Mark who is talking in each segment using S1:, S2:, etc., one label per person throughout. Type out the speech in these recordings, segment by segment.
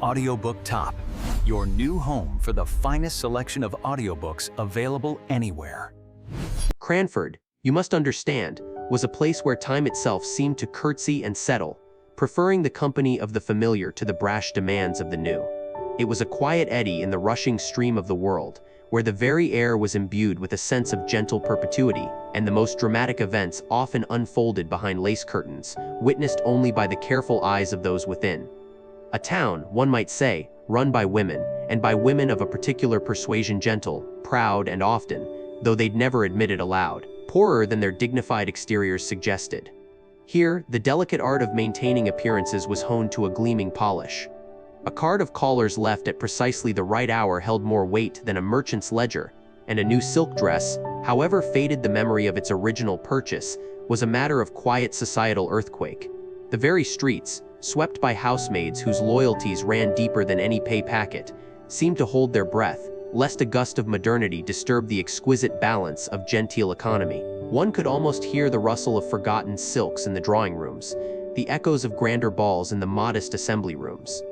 S1: Audiobook Top, your new home for the finest selection of audiobooks available anywhere.
S2: Cranford, you must understand, was a place where time itself seemed to curtsy and settle, preferring the company of the familiar to the brash demands of the new. It was a quiet eddy in the rushing stream of the world, where the very air was imbued with a sense of gentle perpetuity, and the most dramatic events often unfolded behind lace curtains, witnessed only by the careful eyes of those within. A town, one might say, run by women, and by women of a particular persuasion, gentle, proud, and often, though they'd never admit it aloud, poorer than their dignified exteriors suggested. Here, the delicate art of maintaining appearances was honed to a gleaming polish. A card of callers left at precisely the right hour held more weight than a merchant's ledger, and a new silk dress, however faded the memory of its original purchase, was a matter of quiet societal earthquake. The very streets, swept by housemaids whose loyalties ran deeper than any pay packet, seemed to hold their breath, lest a gust of modernity disturb the exquisite balance of genteel economy. One could almost hear the rustle of forgotten silks in the drawing rooms, the echoes of grander balls in the modest assembly rooms.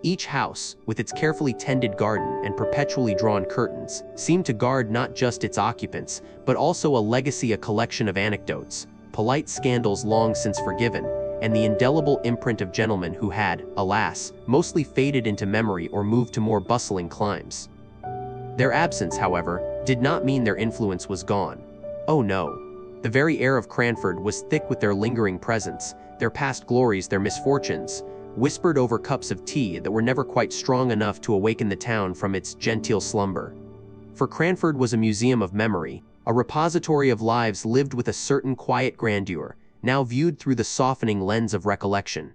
S2: Each house, with its carefully tended garden and perpetually drawn curtains, seemed to guard not just its occupants, but also a legacy, a collection of anecdotes, polite scandals long since forgiven, and the indelible imprint of gentlemen who had, alas, mostly faded into memory or moved to more bustling climes. Their absence, however, did not mean their influence was gone. Oh no. The very air of Cranford was thick with their lingering presence, their past glories, their misfortunes, whispered over cups of tea that were never quite strong enough to awaken the town from its genteel slumber. For Cranford was a museum of memory, a repository of lives lived with a certain quiet grandeur, now viewed through the softening lens of recollection.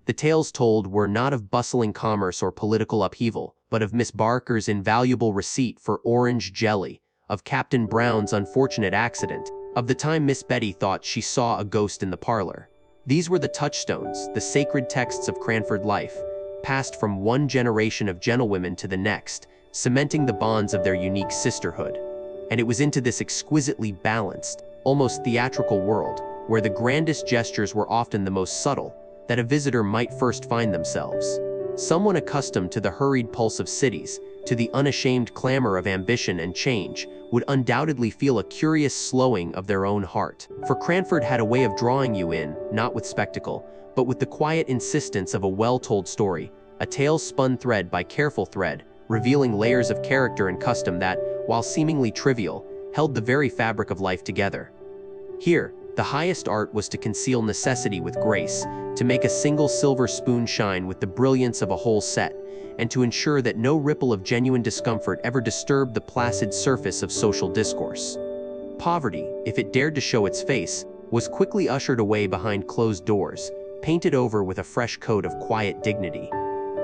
S2: The tales told were not of bustling commerce or political upheaval, but of Miss Barker's invaluable receipt for orange jelly, of Captain Brown's unfortunate accident, of the time Miss Betty thought she saw a ghost in the parlor. These were the touchstones, the sacred texts of Cranford life, passed from one generation of gentlewomen to the next, cementing the bonds of their unique sisterhood. And it was into this exquisitely balanced, almost theatrical world, where the grandest gestures were often the most subtle, that a visitor might first find themselves. Someone accustomed to the hurried pulse of cities, to the unashamed clamor of ambition and change, would undoubtedly feel a curious slowing of their own heart. For Cranford had a way of drawing you in, not with spectacle, but with the quiet insistence of a well-told story, a tale spun thread by careful thread, revealing layers of character and custom that, while seemingly trivial, held the very fabric of life together. Here, the highest art was to conceal necessity with grace, to make a single silver spoon shine with the brilliance of a whole set, and to ensure that no ripple of genuine discomfort ever disturbed the placid surface of social discourse. Poverty, if it dared to show its face, was quickly ushered away behind closed doors, painted over with a fresh coat of quiet dignity.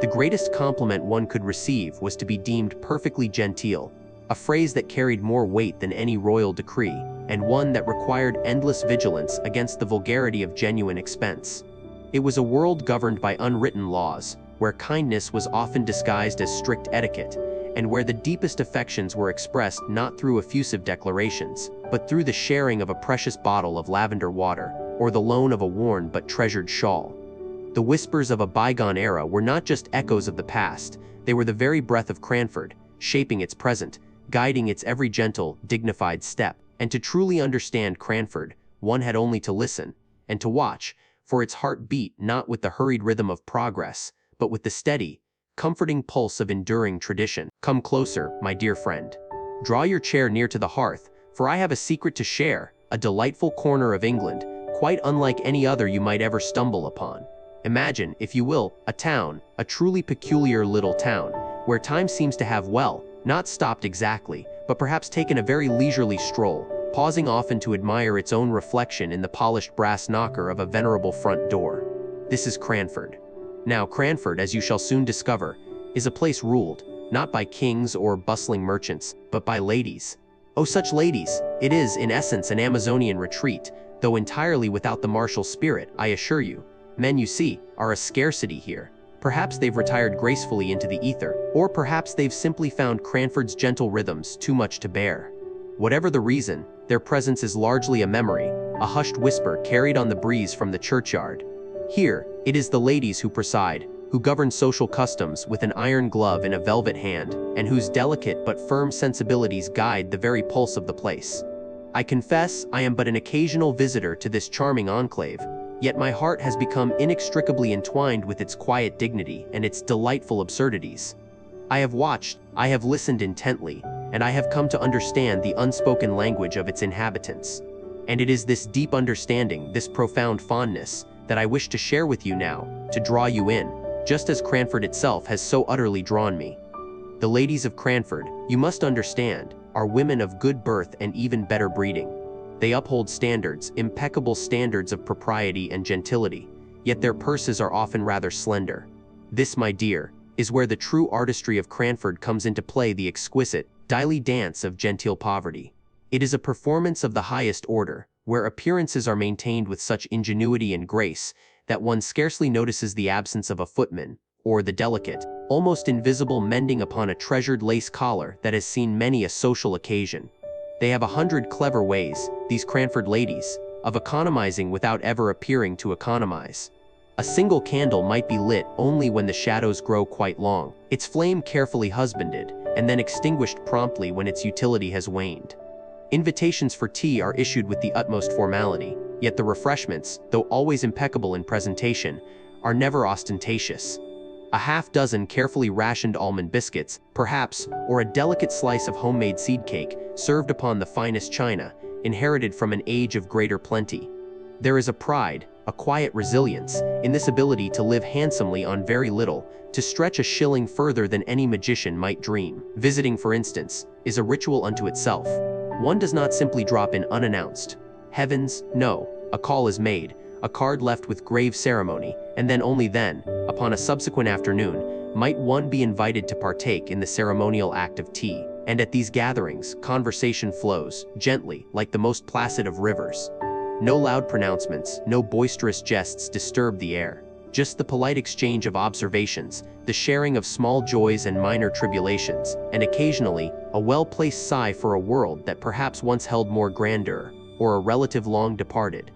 S2: The greatest compliment one could receive was to be deemed perfectly genteel, a phrase that carried more weight than any royal decree, and one that required endless vigilance against the vulgarity of genuine expense. It was a world governed by unwritten laws, where kindness was often disguised as strict etiquette, and where the deepest affections were expressed not through effusive declarations, but through the sharing of a precious bottle of lavender water, or the loan of a worn but treasured shawl. The whispers of a bygone era were not just echoes of the past, they were the very breath of Cranford, shaping its present, guiding its every gentle, dignified step. And to truly understand Cranford, one had only to listen, and to watch, for its heart beat not with the hurried rhythm of progress, but with the steady, comforting pulse of enduring tradition. Come closer, my dear friend. Draw your chair near to the hearth, for I have a secret to share, a delightful corner of England, quite unlike any other you might ever stumble upon. Imagine, if you will, a town, a truly peculiar little town, where time seems to have, well, not stopped exactly, but perhaps taken a very leisurely stroll, pausing often to admire its own reflection in the polished brass knocker of a venerable front door. This is Cranford. Now, Cranford, as you shall soon discover, is a place ruled, not by kings or bustling merchants, but by ladies. Oh, such ladies! It is, in essence, an Amazonian retreat, though entirely without the martial spirit, I assure you. Men, you see, are a scarcity here. Perhaps they've retired gracefully into the ether, or perhaps they've simply found Cranford's gentle rhythms too much to bear. Whatever the reason, their presence is largely a memory, a hushed whisper carried on the breeze from the churchyard. Here, it is the ladies who preside, who govern social customs with an iron glove in a velvet hand, and whose delicate but firm sensibilities guide the very pulse of the place. I confess I am but an occasional visitor to this charming enclave, yet my heart has become inextricably entwined with its quiet dignity and its delightful absurdities. I have watched, I have listened intently, and I have come to understand the unspoken language of its inhabitants. And it is this deep understanding, this profound fondness, that I wish to share with you now, to draw you in, just as Cranford itself has so utterly drawn me. The ladies of Cranford, you must understand, are women of good birth and even better breeding. They uphold standards, impeccable standards of propriety and gentility, yet their purses are often rather slender. This, my dear, is where the true artistry of Cranford comes into play, the exquisite, daily dance of genteel poverty. It is a performance of the highest order, where appearances are maintained with such ingenuity and grace that one scarcely notices the absence of a footman, or the delicate, almost invisible mending upon a treasured lace collar that has seen many a social occasion. They have 100 clever ways, these Cranford ladies, of economizing without ever appearing to economize. A single candle might be lit only when the shadows grow quite long, its flame carefully husbanded, and then extinguished promptly when its utility has waned. Invitations for tea are issued with the utmost formality, yet the refreshments, though always impeccable in presentation, are never ostentatious. A half-dozen carefully rationed almond biscuits, perhaps, or a delicate slice of homemade seed cake, served upon the finest china, inherited from an age of greater plenty. There is a pride, a quiet resilience, in this ability to live handsomely on very little, to stretch a shilling further than any magician might dream. Visiting, for instance, is a ritual unto itself. One does not simply drop in unannounced. Heavens, no, a call is made, a card left with grave ceremony, and then only then, upon a subsequent afternoon, might one be invited to partake in the ceremonial act of tea. And at these gatherings, conversation flows, gently, like the most placid of rivers. No loud pronouncements, no boisterous jests disturb the air. Just the polite exchange of observations, the sharing of small joys and minor tribulations, and occasionally, a well-placed sigh for a world that perhaps once held more grandeur, or a relative long departed.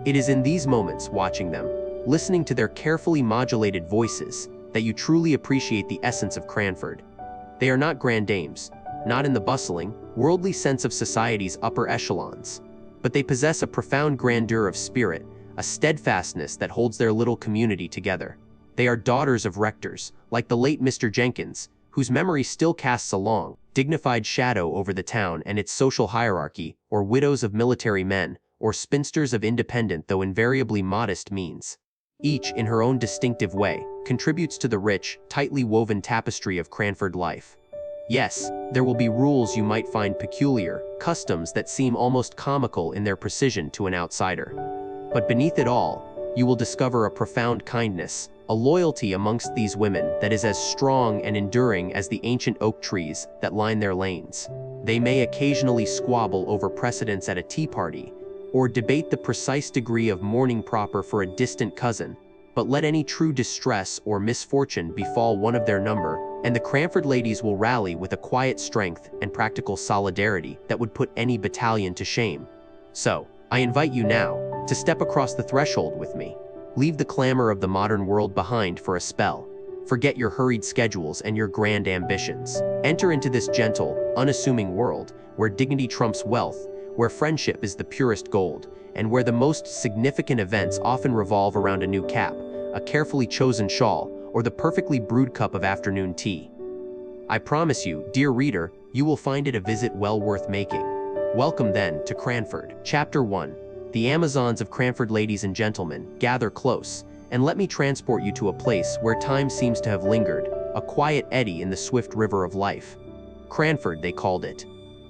S2: It is in these moments, watching them, listening to their carefully modulated voices, that you truly appreciate the essence of Cranford. They are not grand dames, not in the bustling, worldly sense of society's upper echelons, but they possess a profound grandeur of spirit, a steadfastness that holds their little community together. They are daughters of rectors, like the late Mr. Jenkyns, whose memory still casts a long, dignified shadow over the town and its social hierarchy, or widows of military men, or spinsters of independent though invariably modest means. Each, in her own distinctive way, contributes to the rich, tightly woven tapestry of Cranford life. Yes, there will be rules you might find peculiar, customs that seem almost comical in their precision to an outsider. But beneath it all, you will discover a profound kindness, a loyalty amongst these women that is as strong and enduring as the ancient oak trees that line their lanes. They may occasionally squabble over precedence at a tea party, or debate the precise degree of mourning proper for a distant cousin, but let any true distress or misfortune befall one of their number, and the Cranford ladies will rally with a quiet strength and practical solidarity that would put any battalion to shame. So, I invite you now to step across the threshold with me. Leave the clamor of the modern world behind for a spell. Forget your hurried schedules and your grand ambitions. Enter into this gentle, unassuming world where dignity trumps wealth, where friendship is the purest gold, and where the most significant events often revolve around a new cap, a carefully chosen shawl, or the perfectly brewed cup of afternoon tea. I promise you, dear reader, you will find it a visit well worth making. Welcome then to Cranford. Chapter 1. The Amazons of Cranford. Ladies and gentlemen, gather close, and let me transport you to a place where time seems to have lingered, a quiet eddy in the swift river of life. Cranford, they called it.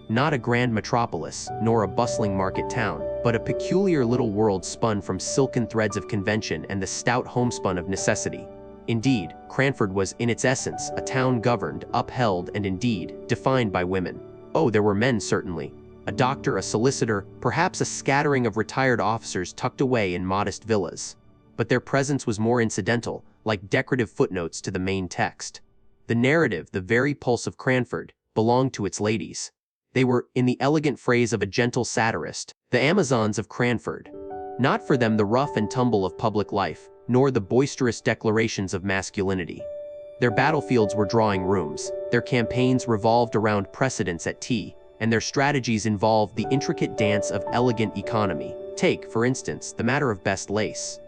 S2: Not a grand metropolis, nor a bustling market town, but a peculiar little world spun from silken threads of convention and the stout homespun of necessity. Indeed, Cranford was in its essence a town governed, upheld, and indeed, defined by women. Oh, there were men certainly. A doctor, a solicitor, perhaps a scattering of retired officers tucked away in modest villas. But their presence was more incidental, like decorative footnotes to the main text. The narrative, the very pulse of Cranford, belonged to its ladies. They were, in the elegant phrase of a gentle satirist, the Amazons of Cranford. Not for them the rough and tumble of public life, nor the boisterous declarations of masculinity. Their battlefields were drawing rooms, their campaigns revolved around precedence at tea, and their strategies involved the intricate dance of elegant economy. Take, for instance, the matter of best lace.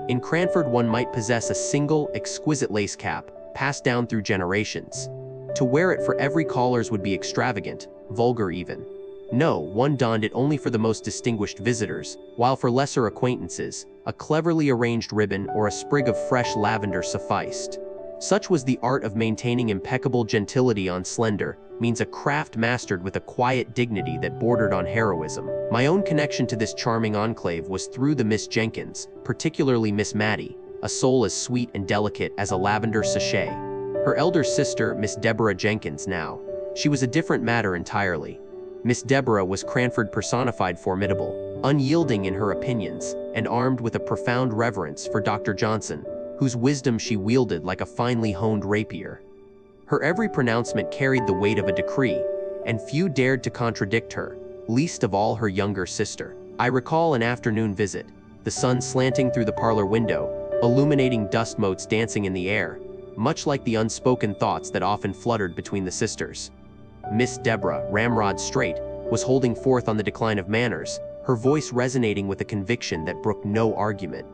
S2: In Cranford, one might possess a single, exquisite lace cap, passed down through generations. To wear it for every callers would be extravagant, vulgar even. No, one donned it only for the most distinguished visitors, while for lesser acquaintances, a cleverly arranged ribbon or a sprig of fresh lavender sufficed. Such was the art of maintaining impeccable gentility on slender, means a craft mastered with a quiet dignity that bordered on heroism. My own connection to this charming enclave was through the Miss Jenkyns, particularly Miss Matty, a soul as sweet and delicate as a lavender sachet. Her elder sister, Miss Deborah Jenkyns now. She was a different matter entirely. Miss Deborah was Cranford personified formidable, unyielding in her opinions, and armed with a profound reverence for Dr. Johnson, whose wisdom she wielded like a finely honed rapier. Her every pronouncement carried the weight of a decree, and few dared to contradict her, least of all her younger sister. I recall an afternoon visit, the sun slanting through the parlor window, illuminating dust motes dancing in the air, much like the unspoken thoughts that often fluttered between the sisters. Miss Deborah, ramrod straight, was holding forth on the decline of manners, her voice resonating with a conviction that brooked no argument.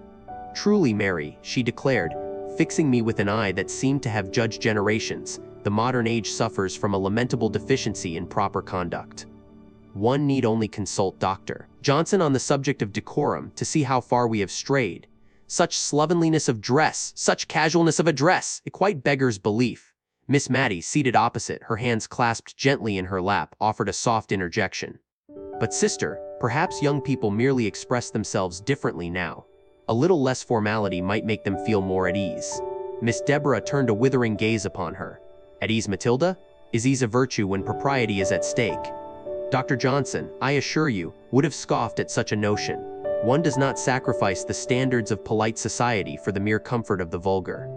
S2: "Truly, Mary," she declared, fixing me with an eye that seemed to have judged generations, "the modern age suffers from a lamentable deficiency in proper conduct. One need only consult Dr. Johnson on the subject of decorum to see how far we have strayed. Such slovenliness of dress, such casualness of address, it quite beggars belief." Miss Matty, seated opposite, her hands clasped gently in her lap, offered a soft interjection. "But sister, perhaps young people merely express themselves differently now. A little less formality might make them feel more at ease." Miss Deborah turned a withering gaze upon her. "At ease, Matilda? Is ease a virtue when propriety is at stake?" Dr. Johnson, I assure you, would have scoffed at such a notion. One does not sacrifice the standards of polite society for the mere comfort of the vulgar.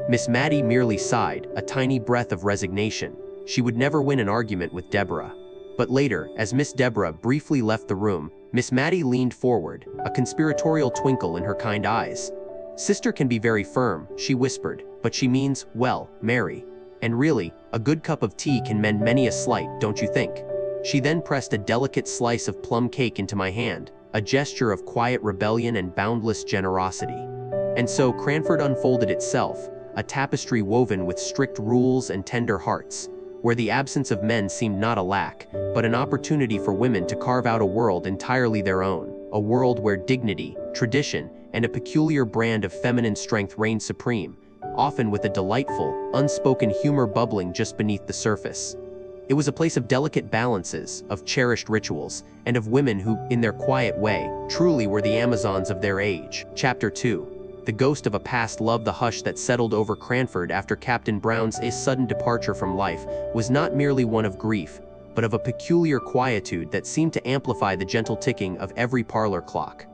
S2: Miss Matty merely sighed, a tiny breath of resignation. She would never win an argument with Deborah. But later, as Miss Deborah briefly left the room, Miss Matty leaned forward, a conspiratorial twinkle in her kind eyes. "Sister can be very firm," she whispered, "but she means, well, Mary. And really, a good cup of tea can mend many a slight, don't you think?" She then pressed a delicate slice of plum cake into my hand, a gesture of quiet rebellion and boundless generosity. And so Cranford unfolded itself, a tapestry woven with strict rules and tender hearts, where the absence of men seemed not a lack, but an opportunity for women to carve out a world entirely their own, a world where dignity, tradition, and a peculiar brand of feminine strength reigned supreme, often with a delightful, unspoken humor bubbling just beneath the surface. It was a place of delicate balances, of cherished rituals, and of women who, in their quiet way, truly were the Amazons of their age. Chapter 2. The ghost of a past love. The hush that settled over Cranford after Captain Brown's sudden departure from life was not merely one of grief, but of a peculiar quietude that seemed to amplify the gentle ticking of every parlor clock.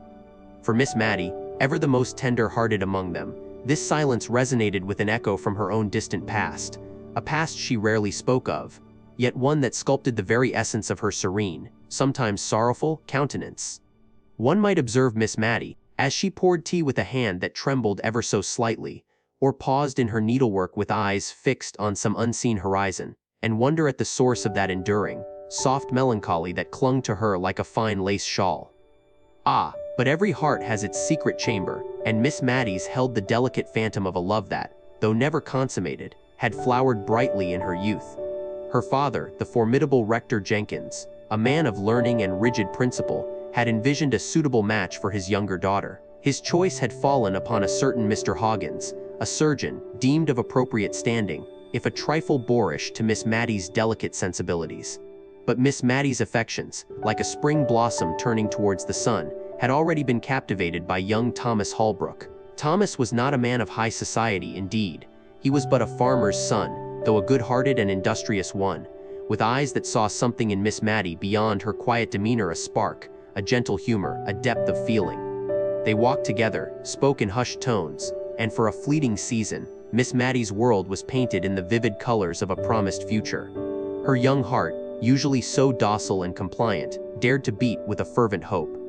S2: For Miss Matty, ever the most tender-hearted among them, this silence resonated with an echo from her own distant past, a past she rarely spoke of, yet one that sculpted the very essence of her serene, sometimes sorrowful, countenance. One might observe Miss Matty, as she poured tea with a hand that trembled ever so slightly, or paused in her needlework with eyes fixed on some unseen horizon, and wonder at the source of that enduring, soft melancholy that clung to her like a fine lace shawl. Ah, but every heart has its secret chamber, and Miss Matty's held the delicate phantom of a love that, though never consummated, had flowered brightly in her youth. Her father, the formidable Rector Jenkyns, a man of learning and rigid principle, had envisioned a suitable match for his younger daughter. His choice had fallen upon a certain Mr. Hoggins, a surgeon, deemed of appropriate standing, if a trifle boorish to Miss Matty's delicate sensibilities. But Miss Matty's affections, like a spring blossom turning towards the sun, had already been captivated by young Thomas Holbrook. Thomas was not a man of high society, indeed. He was but a farmer's son, though a good-hearted and industrious one, with eyes that saw something in Miss Matty beyond her quiet demeanor, a spark, a gentle humor, a depth of feeling. They walked together, spoke in hushed tones, and for a fleeting season, Miss Matty's world was painted in the vivid colors of a promised future. Her young heart, usually so docile and compliant, dared to beat with a fervent hope.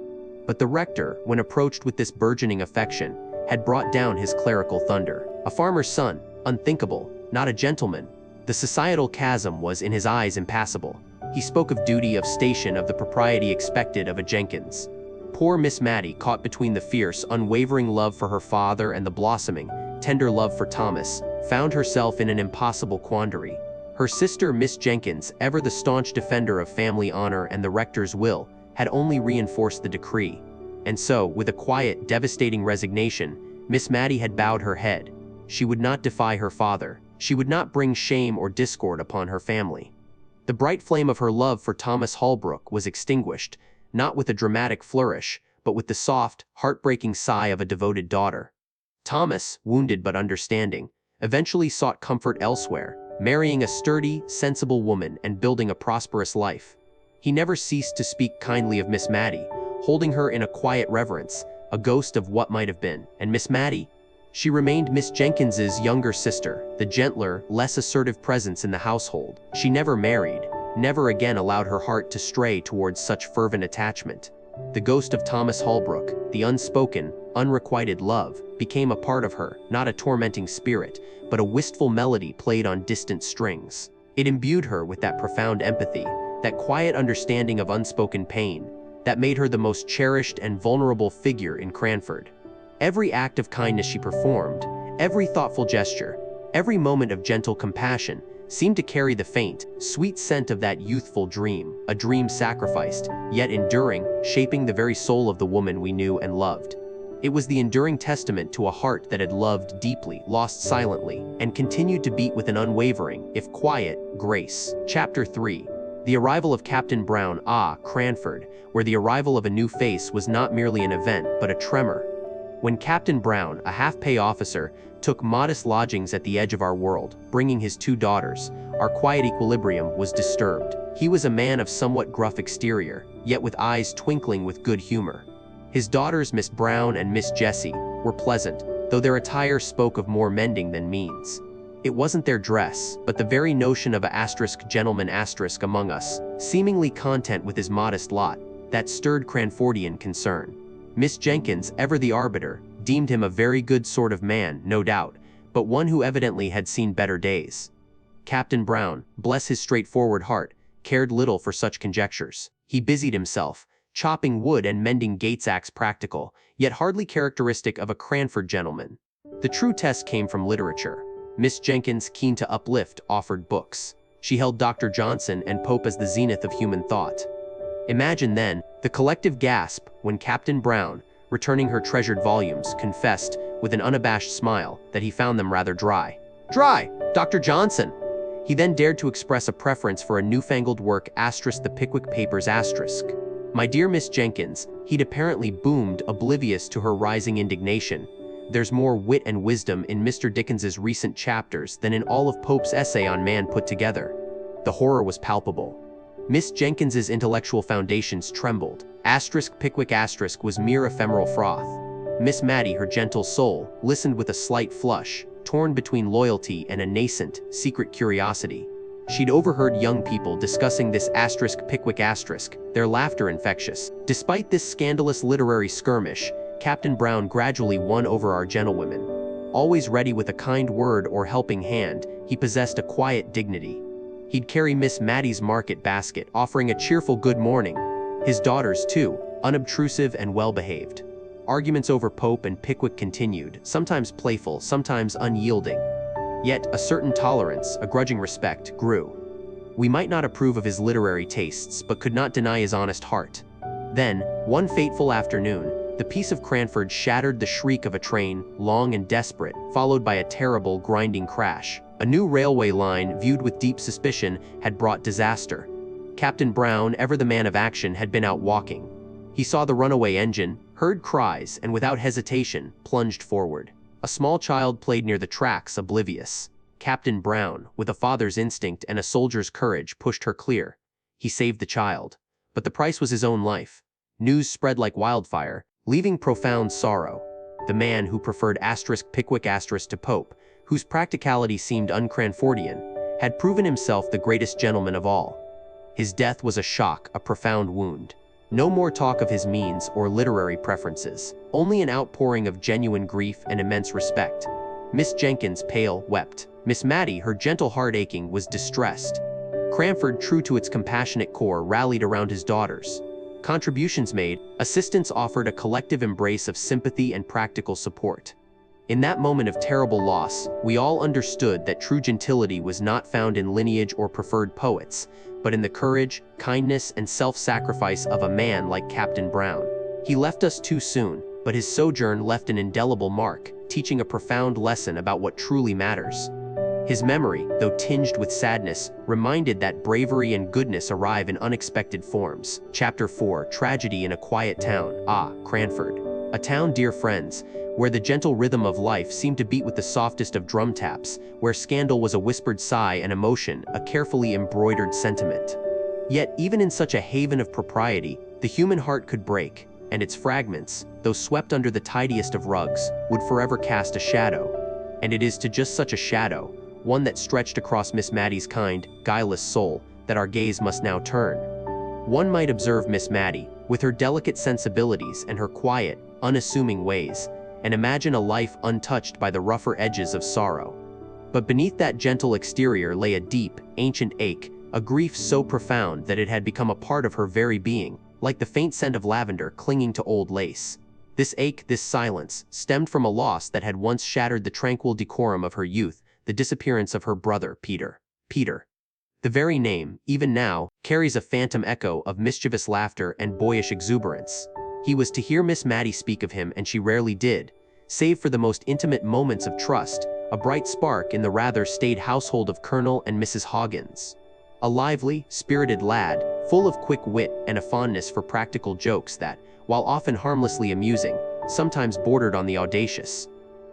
S2: But the rector, when approached with this burgeoning affection, had brought down his clerical thunder. A farmer's son, unthinkable, not a gentleman. The societal chasm was in his eyes impassable. He spoke of duty, of station, of the propriety expected of a Jenkyns. Poor Miss Matty, caught between the fierce, unwavering love for her father and the blossoming, tender love for Thomas, found herself in an impossible quandary. Her sister, Miss Jenkyns, ever the staunch defender of family honor and the rector's will, had only reinforced the decree. And so, with a quiet, devastating resignation, Miss Matty had bowed her head. She would not defy her father. She would not bring shame or discord upon her family. The bright flame of her love for Thomas Holbrook was extinguished, not with a dramatic flourish, but with the soft, heartbreaking sigh of a devoted daughter. Thomas, wounded but understanding, eventually sought comfort elsewhere, marrying a sturdy, sensible woman and building a prosperous life. He never ceased to speak kindly of Miss Matty, holding her in a quiet reverence, a ghost of what might have been. And Miss Matty? She remained Miss Jenkyns's younger sister, the gentler, less assertive presence in the household. She never married, never again allowed her heart to stray towards such fervent attachment. The ghost of Thomas Holbrook, the unspoken, unrequited love, became a part of her, not a tormenting spirit, but a wistful melody played on distant strings. It imbued her with that profound empathy, that quiet understanding of unspoken pain, that made her the most cherished and vulnerable figure in Cranford. Every act of kindness she performed, every thoughtful gesture, every moment of gentle compassion, seemed to carry the faint, sweet scent of that youthful dream, a dream sacrificed, yet enduring, shaping the very soul of the woman we knew and loved. It was the enduring testament to a heart that had loved deeply, lost silently, and continued to beat with an unwavering, if quiet, grace. Chapter 3. The arrival of Captain Brown, Cranford, where the arrival of a new face was not merely an event, but a tremor. When Captain Brown, a half-pay officer, took modest lodgings at the edge of our world, bringing his 2 daughters, our quiet equilibrium was disturbed. He was a man of somewhat gruff exterior, yet with eyes twinkling with good humor. His daughters, Miss Brown and Miss Jessie, were pleasant, though their attire spoke of more mending than means. It wasn't their dress, but the very notion of a gentleman among us, seemingly content with his modest lot, that stirred Cranfordian concern. Miss Jenkyns, ever the arbiter, deemed him a very good sort of man, no doubt, but one who evidently had seen better days. Captain Brown, bless his straightforward heart, cared little for such conjectures. He busied himself, chopping wood and mending gates-axe practical, yet hardly characteristic of a Cranford gentleman. The true test came from literature. Miss Jenkyns, keen to uplift, offered books. She held Dr. Johnson and Pope as the zenith of human thought. Imagine then, the collective gasp when Captain Brown, returning her treasured volumes, confessed, with an unabashed smile, that he found them rather dry. Dry! Dr. Johnson! He then dared to express a preference for a newfangled work the Pickwick Papers *. My dear Miss Jenkyns, he'd apparently boomed, oblivious to her rising indignation. There's more wit and wisdom in Mr. Dickens's recent chapters than in all of Pope's essay on man put together. The horror was palpable. Miss Jenkyns's intellectual foundations trembled. Pickwick was mere ephemeral froth. Miss Matty, her gentle soul, listened with a slight flush, torn between loyalty and a nascent, secret curiosity. She'd overheard young people discussing this Pickwick, their laughter infectious. Despite this scandalous literary skirmish, Captain Brown gradually won over our gentlewomen. Always ready with a kind word or helping hand, he possessed a quiet dignity. He'd carry Miss Matty's market basket, offering a cheerful good morning. His daughters, too, unobtrusive and well-behaved. Arguments over Pope and Pickwick continued, sometimes playful, sometimes unyielding. Yet a certain tolerance, a grudging respect, grew. We might not approve of his literary tastes, but could not deny his honest heart. Then, one fateful afternoon, the peace of Cranford shattered the shriek of a train, long and desperate, followed by a terrible, grinding crash. A new railway line, viewed with deep suspicion, had brought disaster. Captain Brown, ever the man of action, had been out walking. He saw the runaway engine, heard cries, and without hesitation, plunged forward. A small child played near the tracks, oblivious. Captain Brown, with a father's instinct and a soldier's courage, pushed her clear. He saved the child. But the price was his own life. News spread like wildfire, leaving profound sorrow. The man who preferred Pickwick to Pope, whose practicality seemed un-Cranfordian, had proven himself the greatest gentleman of all. His death was a shock, a profound wound. No more talk of his means or literary preferences, only an outpouring of genuine grief and immense respect. Miss Jenkyns, pale, wept. Miss Matty, her gentle heart aching, was distressed. Cranford, true to its compassionate core, rallied around his daughters. Contributions made, assistance offered, a collective embrace of sympathy and practical support. In that moment of terrible loss, we all understood that true gentility was not found in lineage or preferred poets, but in the courage, kindness, and self-sacrifice of a man like Captain Brown. He left us too soon, but his sojourn left an indelible mark, teaching a profound lesson about what truly matters. His memory, though tinged with sadness, reminded that bravery and goodness arrive in unexpected forms. Chapter 4, Tragedy in a Quiet Town. Cranford. A town, dear friends, where the gentle rhythm of life seemed to beat with the softest of drum taps, where scandal was a whispered sigh and emotion, a carefully embroidered sentiment. Yet, even in such a haven of propriety, the human heart could break, and its fragments, though swept under the tidiest of rugs, would forever cast a shadow. And it is to just such a shadow, one that stretched across Miss Matty's kind, guileless soul, that our gaze must now turn. One might observe Miss Matty, with her delicate sensibilities and her quiet, unassuming ways, and imagine a life untouched by the rougher edges of sorrow. But beneath that gentle exterior lay a deep, ancient ache, a grief so profound that it had become a part of her very being, like the faint scent of lavender clinging to old lace. This ache, this silence, stemmed from a loss that had once shattered the tranquil decorum of her youth, the disappearance of her brother, Peter. Peter. The very name, even now, carries a phantom echo of mischievous laughter and boyish exuberance. He was to hear Miss Matty speak of him, and she rarely did, save for the most intimate moments of trust, a bright spark in the rather staid household of Colonel and Mrs. Hoggins. A lively, spirited lad, full of quick wit and a fondness for practical jokes that, while often harmlessly amusing, sometimes bordered on the audacious.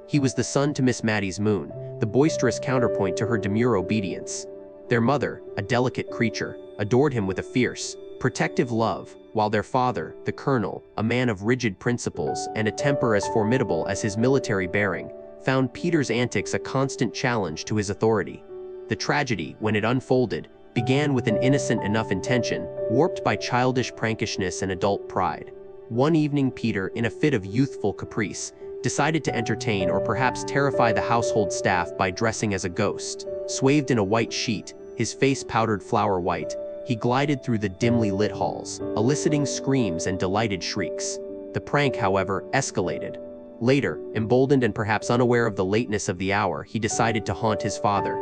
S2: He was the son to Miss Matty's moon, the boisterous counterpoint to her demure obedience. Their mother, a delicate creature, adored him with a fierce, protective love, while their father, the Colonel, a man of rigid principles and a temper as formidable as his military bearing, found Peter's antics a constant challenge to his authority. The tragedy, when it unfolded, began with an innocent enough intention, warped by childish prankishness and adult pride. One evening Peter, in a fit of youthful caprice, decided to entertain or perhaps terrify the household staff by dressing as a ghost. Swathed in a white sheet, his face powdered flower white, he glided through the dimly lit halls, eliciting screams and delighted shrieks. The prank, however, escalated. Later, emboldened and perhaps unaware of the lateness of the hour, he decided to haunt his father.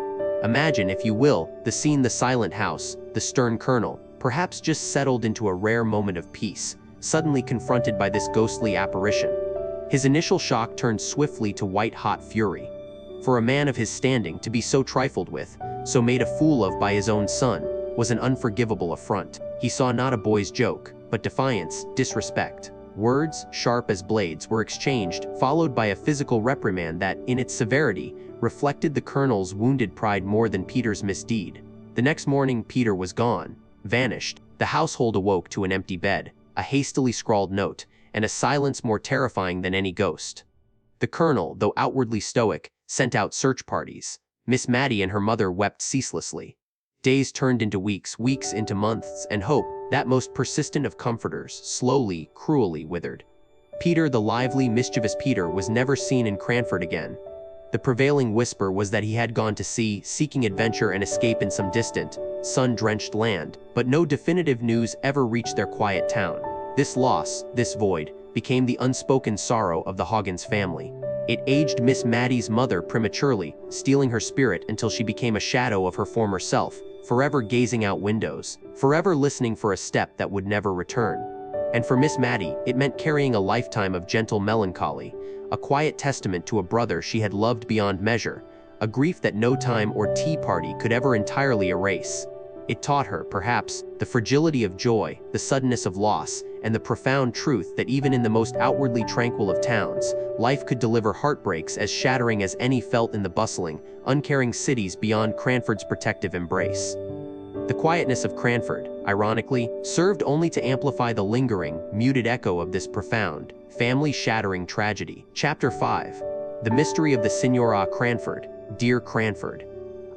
S2: Imagine, if you will, the scene: the silent house, the stern Colonel, perhaps just settled into a rare moment of peace, suddenly confronted by this ghostly apparition. His initial shock turned swiftly to white-hot fury. For a man of his standing to be so trifled with, so made a fool of by his own son, was an unforgivable affront. He saw not a boy's joke, but defiance, disrespect. Words, sharp as blades, were exchanged, followed by a physical reprimand that, in its severity, reflected the Colonel's wounded pride more than Peter's misdeed. The next morning Peter was gone, vanished. The household awoke to an empty bed, a hastily scrawled note, and a silence more terrifying than any ghost. The Colonel, though outwardly stoic, sent out search parties. Miss Matty and her mother wept ceaselessly. Days turned into weeks, weeks into months, and hope, that most persistent of comforters, slowly, cruelly withered. Peter, the lively, mischievous Peter, was never seen in Cranford again. The prevailing whisper was that he had gone to sea, seeking adventure and escape in some distant, sun-drenched land, but no definitive news ever reached their quiet town. This loss, this void, became the unspoken sorrow of the Hoggins family. It aged Miss Matty's mother prematurely, stealing her spirit until she became a shadow of her former self, forever gazing out windows, forever listening for a step that would never return. And for Miss Matty, it meant carrying a lifetime of gentle melancholy, a quiet testament to a brother she had loved beyond measure, a grief that no time or tea party could ever entirely erase. It taught her, perhaps, the fragility of joy, the suddenness of loss, and the profound truth that even in the most outwardly tranquil of towns, life could deliver heartbreaks as shattering as any felt in the bustling, uncaring cities beyond Cranford's protective embrace. The quietness of Cranford, ironically, served only to amplify the lingering, muted echo of this profound, family-shattering tragedy. Chapter 5. The Mystery of the Signora Cranford. Dear Cranford.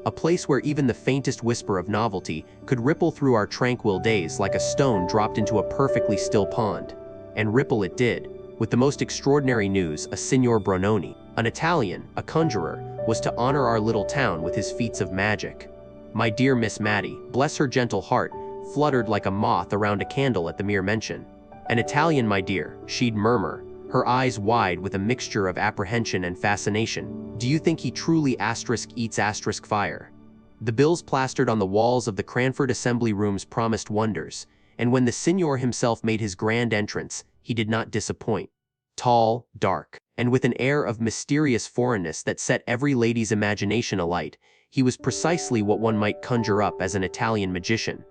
S2: a place where even the faintest whisper of novelty could ripple through our tranquil days like a stone dropped into a perfectly still pond. And ripple it did, with the most extraordinary news. A Signor Brononi, an Italian, a conjurer, was to honor our little town with his feats of magic. My dear Miss Matty, bless her gentle heart, fluttered like a moth around a candle at the mere mention. An Italian, my dear, she'd murmur, her eyes wide with a mixture of apprehension and fascination. Do you think he truly eats fire? The bills plastered on the walls of the Cranford Assembly Rooms promised wonders, and when the Signor himself made his grand entrance, he did not disappoint. Tall, dark, and with an air of mysterious foreignness that set every lady's imagination alight, he was precisely what one might conjure up as an Italian magician.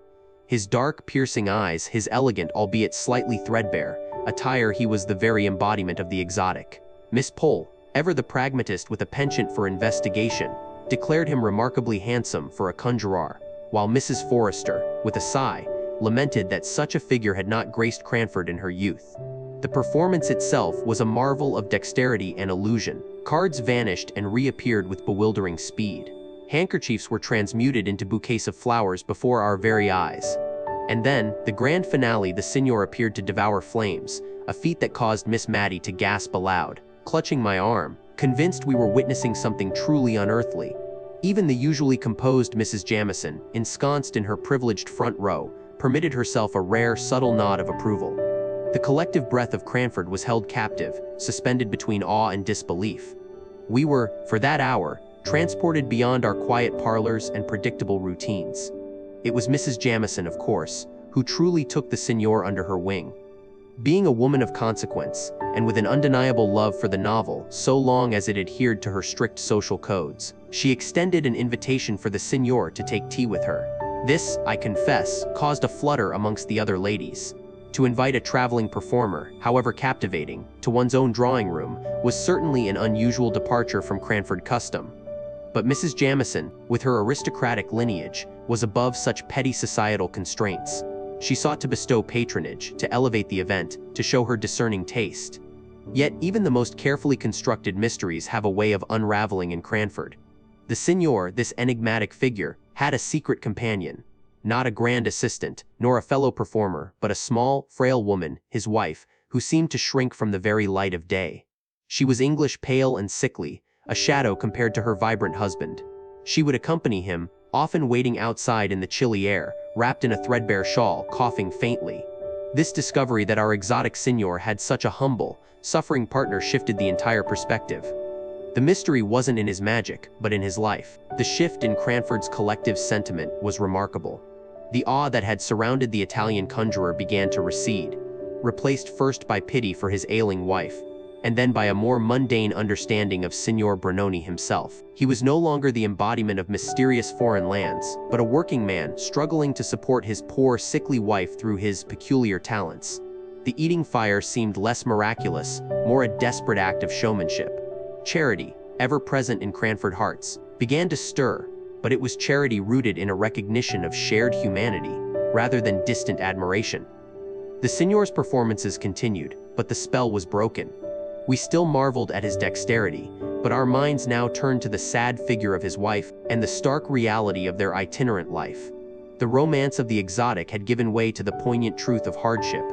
S2: His dark, piercing eyes, his elegant, albeit slightly threadbare, attire, he was the very embodiment of the exotic. Miss Pole, ever the pragmatist with a penchant for investigation, declared him remarkably handsome for a conjurer, while Mrs. Forrester, with a sigh, lamented that such a figure had not graced Cranford in her youth. The performance itself was a marvel of dexterity and illusion. Cards vanished and reappeared with bewildering speed. Handkerchiefs were transmuted into bouquets of flowers before our very eyes. And then, the grand finale, the Signor appeared to devour flames, a feat that caused Miss Matty to gasp aloud, clutching my arm, convinced we were witnessing something truly unearthly. Even the usually composed Mrs. Jamison, ensconced in her privileged front row, permitted herself a rare, subtle nod of approval. The collective breath of Cranford was held captive, suspended between awe and disbelief. We were, for that hour, transported beyond our quiet parlors and predictable routines. It was Mrs. Jamison, of course, who truly took the Signor under her wing. Being a woman of consequence, and with an undeniable love for the novel so long as it adhered to her strict social codes, she extended an invitation for the Signor to take tea with her. This, I confess, caused a flutter amongst the other ladies. To invite a traveling performer, however captivating, to one's own drawing room was certainly an unusual departure from Cranford custom. But Mrs. Jamison, with her aristocratic lineage, was above such petty societal constraints. She sought to bestow patronage, to elevate the event, to show her discerning taste. Yet even the most carefully constructed mysteries have a way of unraveling in Cranford. The Signor, this enigmatic figure, had a secret companion. Not a grand assistant, nor a fellow performer, but a small, frail woman, his wife, who seemed to shrink from the very light of day. She was English, pale and sickly, a shadow compared to her vibrant husband. She would accompany him, often waiting outside in the chilly air, wrapped in a threadbare shawl, coughing faintly. This discovery that our exotic Signor had such a humble, suffering partner shifted the entire perspective. The mystery wasn't in his magic, but in his life. The shift in Cranford's collective sentiment was remarkable. The awe that had surrounded the Italian conjurer began to recede, replaced first by pity for his ailing wife, and then by a more mundane understanding of Signor Brononi himself. He was no longer the embodiment of mysterious foreign lands, but a working man struggling to support his poor, sickly wife through his peculiar talents. The eating fire seemed less miraculous, more a desperate act of showmanship. Charity, ever present in Cranford hearts, began to stir, but it was charity rooted in a recognition of shared humanity, rather than distant admiration. The Signor's performances continued, but the spell was broken. We still marveled at his dexterity, but our minds now turned to the sad figure of his wife and the stark reality of their itinerant life. The romance of the exotic had given way to the poignant truth of hardship.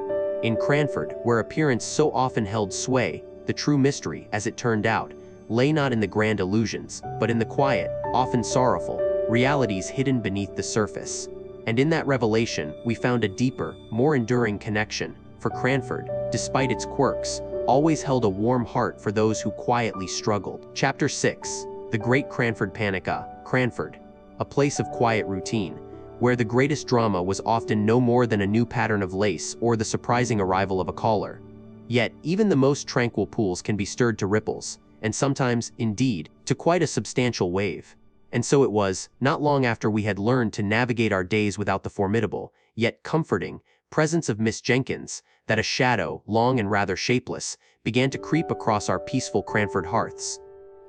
S2: In Cranford, where appearance so often held sway, the true mystery, as it turned out, lay not in the grand illusions, but in the quiet, often sorrowful, realities hidden beneath the surface. And in that revelation, we found a deeper, more enduring connection, for Cranford, despite its quirks, always held a warm heart for those who quietly struggled. Chapter 6. The Great Cranford Panica. Cranford, a place of quiet routine, where the greatest drama was often no more than a new pattern of lace or the surprising arrival of a caller. Yet, even the most tranquil pools can be stirred to ripples, and sometimes, indeed, to quite a substantial wave. And so it was, not long after we had learned to navigate our days without the formidable, yet comforting, presence of Miss Jenkyns, that a shadow, long and rather shapeless, began to creep across our peaceful Cranford hearths.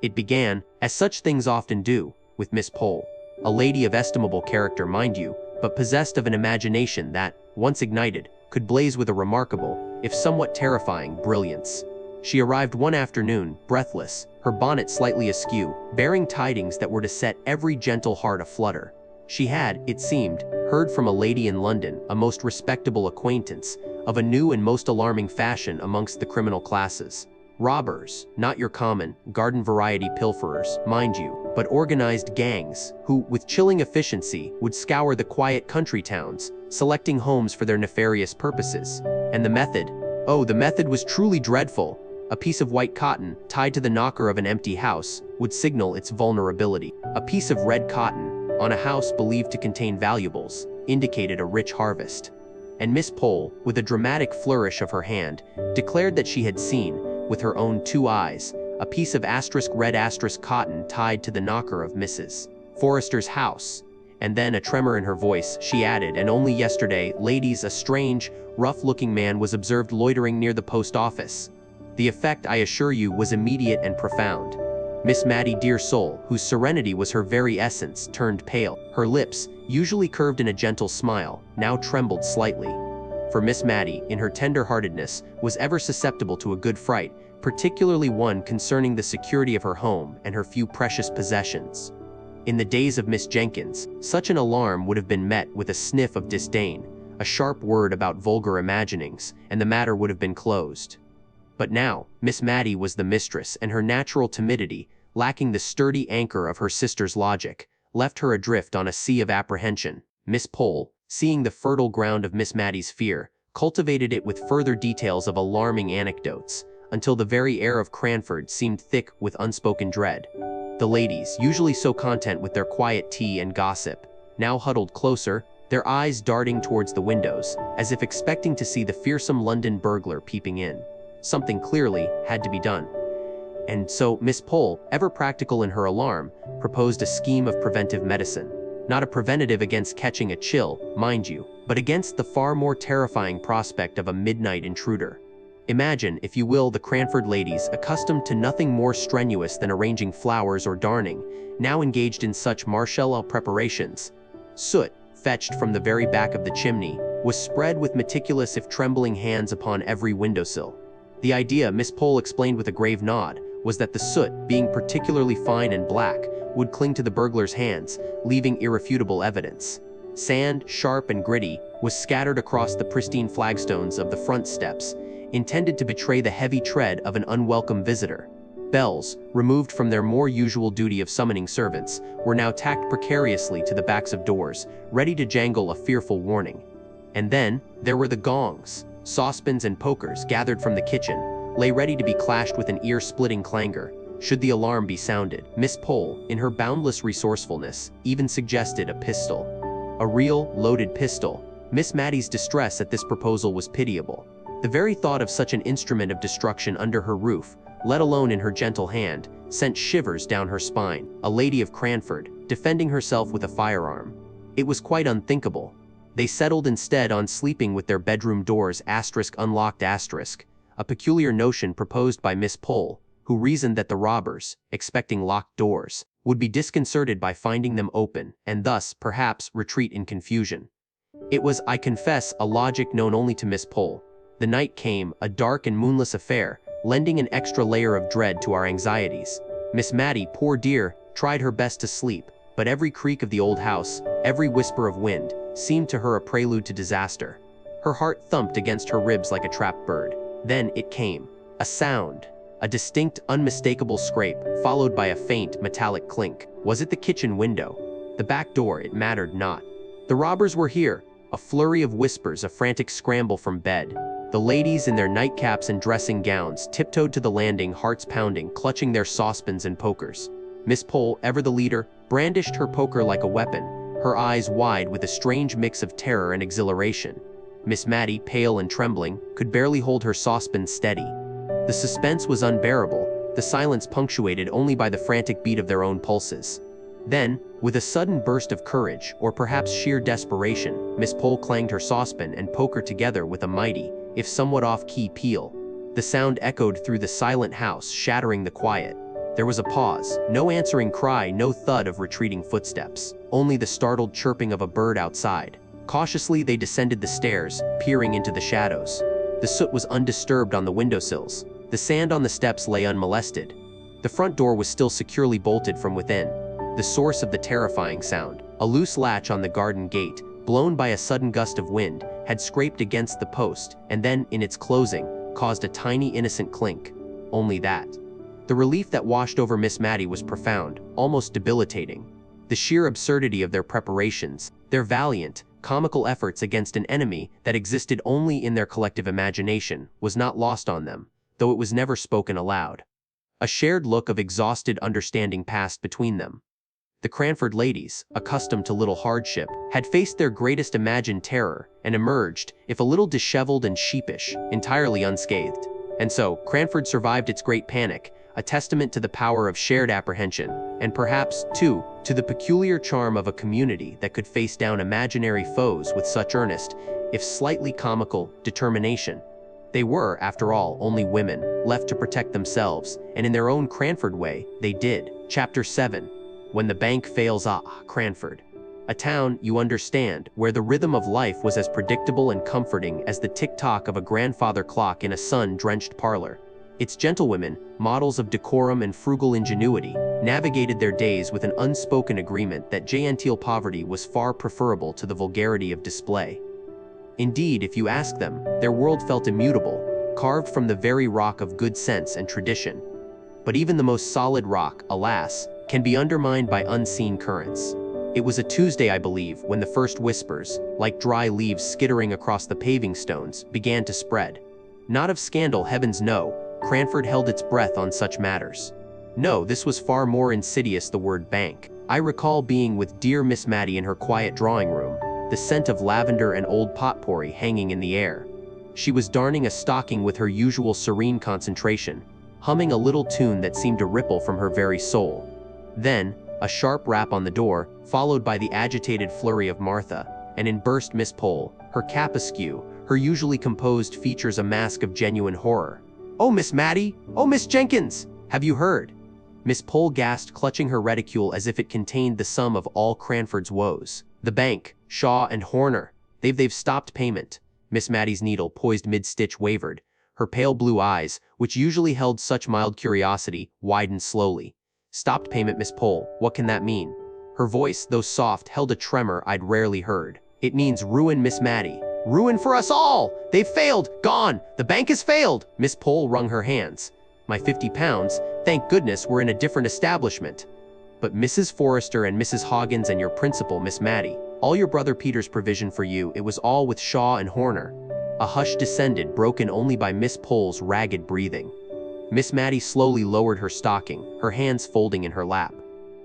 S2: It began, as such things often do, with Miss Pole, a lady of estimable character, mind you, but possessed of an imagination that, once ignited, could blaze with a remarkable, if somewhat terrifying, brilliance. She arrived one afternoon, breathless, her bonnet slightly askew, bearing tidings that were to set every gentle heart aflutter. She had, it seemed, heard from a lady in London, a most respectable acquaintance, of a new and most alarming fashion amongst the criminal classes. Robbers, not your common, garden-variety pilferers, mind you, but organized gangs, who, with chilling efficiency, would scour the quiet country towns, selecting homes for their nefarious purposes. And the method? Oh, the method was truly dreadful. A piece of white cotton, tied to the knocker of an empty house, would signal its vulnerability. A piece of red cotton, on a house believed to contain valuables, indicated a rich harvest. And Miss Pole, with a dramatic flourish of her hand, declared that she had seen, with her own 2 eyes, a piece of *red cotton tied to the knocker of Mrs. Forrester's house. And then, a tremor in her voice, she added, and only yesterday, ladies, a strange, rough-looking man was observed loitering near the post office. The effect, I assure you, was immediate and profound. Miss Matty, dear soul, whose serenity was her very essence, turned pale. Her lips, usually curved in a gentle smile, now trembled slightly. For Miss Matty, in her tender-heartedness, was ever susceptible to a good fright, particularly one concerning the security of her home and her few precious possessions. In the days of Miss Jenkyns, such an alarm would have been met with a sniff of disdain, a sharp word about vulgar imaginings, and the matter would have been closed. But now, Miss Matty was the mistress, and her natural timidity, lacking the sturdy anchor of her sister's logic, left her adrift on a sea of apprehension. Miss Pole, seeing the fertile ground of Miss Matty's fear, cultivated it with further details of alarming anecdotes, until the very air of Cranford seemed thick with unspoken dread. The ladies, usually so content with their quiet tea and gossip, now huddled closer, their eyes darting towards the windows, as if expecting to see the fearsome London burglar peeping in. Something clearly had to be done. And so Miss Pole, ever practical in her alarm, proposed a scheme of preventive medicine. Not a preventative against catching a chill, mind you, but against the far more terrifying prospect of a midnight intruder. Imagine, if you will, the Cranford ladies, accustomed to nothing more strenuous than arranging flowers or darning, now engaged in such martial preparations. Soot, fetched from the very back of the chimney, was spread with meticulous if trembling hands upon every windowsill. The idea, Miss Pole explained with a grave nod, was that the soot, being particularly fine and black, would cling to the burglar's hands, leaving irrefutable evidence. Sand, sharp and gritty, was scattered across the pristine flagstones of the front steps, intended to betray the heavy tread of an unwelcome visitor. Bells, removed from their more usual duty of summoning servants, were now tacked precariously to the backs of doors, ready to jangle a fearful warning. And then, there were the gongs. Saucepans and pokers, gathered from the kitchen, lay ready to be clashed with an ear-splitting clangor, should the alarm be sounded. Miss Pole, in her boundless resourcefulness, even suggested a pistol. A real, loaded pistol. Miss Matty's distress at this proposal was pitiable. The very thought of such an instrument of destruction under her roof, let alone in her gentle hand, sent shivers down her spine. A lady of Cranford, defending herself with a firearm. It was quite unthinkable. They settled instead on sleeping with their bedroom doors unlocked, a peculiar notion proposed by Miss Pole, who reasoned that the robbers, expecting locked doors, would be disconcerted by finding them open, and thus, perhaps, retreat in confusion. It was, I confess, a logic known only to Miss Pole. The night came, a dark and moonless affair, lending an extra layer of dread to our anxieties. Miss Matty, poor dear, tried her best to sleep, but every creak of the old house, every whisper of wind, seemed to her a prelude to disaster. Her heart thumped against her ribs like a trapped bird. Then it came. A sound. A distinct, unmistakable scrape, followed by a faint, metallic clink. Was it the kitchen window? The back door? It mattered not. The robbers were here. A flurry of whispers, a frantic scramble from bed. The ladies in their nightcaps and dressing gowns tiptoed to the landing, hearts pounding, clutching their saucepans and pokers. Miss Pole, ever the leader, brandished her poker like a weapon, her eyes wide with a strange mix of terror and exhilaration. Miss Matty, pale and trembling, could barely hold her saucepan steady. The suspense was unbearable, the silence punctuated only by the frantic beat of their own pulses. Then, with a sudden burst of courage, or perhaps sheer desperation, Miss Pole clanged her saucepan and poker together with a mighty, if somewhat off-key peal. The sound echoed through the silent house, shattering the quiet. There was a pause, no answering cry, no thud of retreating footsteps, only the startled chirping of a bird outside. Cautiously they descended the stairs, peering into the shadows. The soot was undisturbed on the windowsills. The sand on the steps lay unmolested. The front door was still securely bolted from within. The source of the terrifying sound, a loose latch on the garden gate, blown by a sudden gust of wind, had scraped against the post and then, in its closing, caused a tiny innocent clink. Only that. The relief that washed over Miss Matty was profound, almost debilitating. The sheer absurdity of their preparations, their valiant, comical efforts against an enemy that existed only in their collective imagination, was not lost on them, though it was never spoken aloud. A shared look of exhausted understanding passed between them. The Cranford ladies, accustomed to little hardship, had faced their greatest imagined terror and emerged, if a little disheveled and sheepish, entirely unscathed. And so, Cranford survived its great panic, a testament to the power of shared apprehension, and perhaps, too, to the peculiar charm of a community that could face down imaginary foes with such earnest, if slightly comical, determination. They were, after all, only women, left to protect themselves, and in their own Cranford way, they did. Chapter 7. When the bank fails. Cranford. A town, you understand, where the rhythm of life was as predictable and comforting as the tick-tock of a grandfather clock in a sun-drenched parlor. Its gentlewomen, models of decorum and frugal ingenuity, navigated their days with an unspoken agreement that genteel poverty was far preferable to the vulgarity of display. Indeed, if you ask them, their world felt immutable, carved from the very rock of good sense and tradition. But even the most solid rock, alas, can be undermined by unseen currents. It was a Tuesday, I believe, when the first whispers, like dry leaves skittering across the paving stones, began to spread. Not of scandal, heavens no. Cranford held its breath on such matters. No, this was far more insidious, the word bank. I recall being with dear Miss Matty in her quiet drawing room, the scent of lavender and old potpourri hanging in the air. She was darning a stocking with her usual serene concentration, humming a little tune that seemed to ripple from her very soul. Then, a sharp rap on the door, followed by the agitated flurry of Martha, and in burst Miss Pole, her cap askew, her usually composed features a mask of genuine horror. "Oh, Miss Matty! Oh, Miss Jenkyns! Have you heard?" Miss Pole gasped, clutching her reticule as if it contained the sum of all Cranford's woes. "The bank, Shaw and Horner. They've stopped payment." Miss Matty's needle, poised mid-stitch, wavered. Her pale blue eyes, which usually held such mild curiosity, widened slowly. "Stopped payment, Miss Pole. What can that mean?" Her voice, though soft, held a tremor I'd rarely heard. "It means ruin, Miss Matty. Ruin for us all! They've failed! Gone! The bank has failed!" Miss Pole wrung her hands. "My £50, thank goodness we're in a different establishment. But Mrs. Forrester and Mrs. Hoggins and your principal, Miss Matty, all your brother Peter's provision for you, it was all with Shaw and Horner." A hush descended, broken only by Miss Pole's ragged breathing. Miss Matty slowly lowered her stocking, her hands folding in her lap.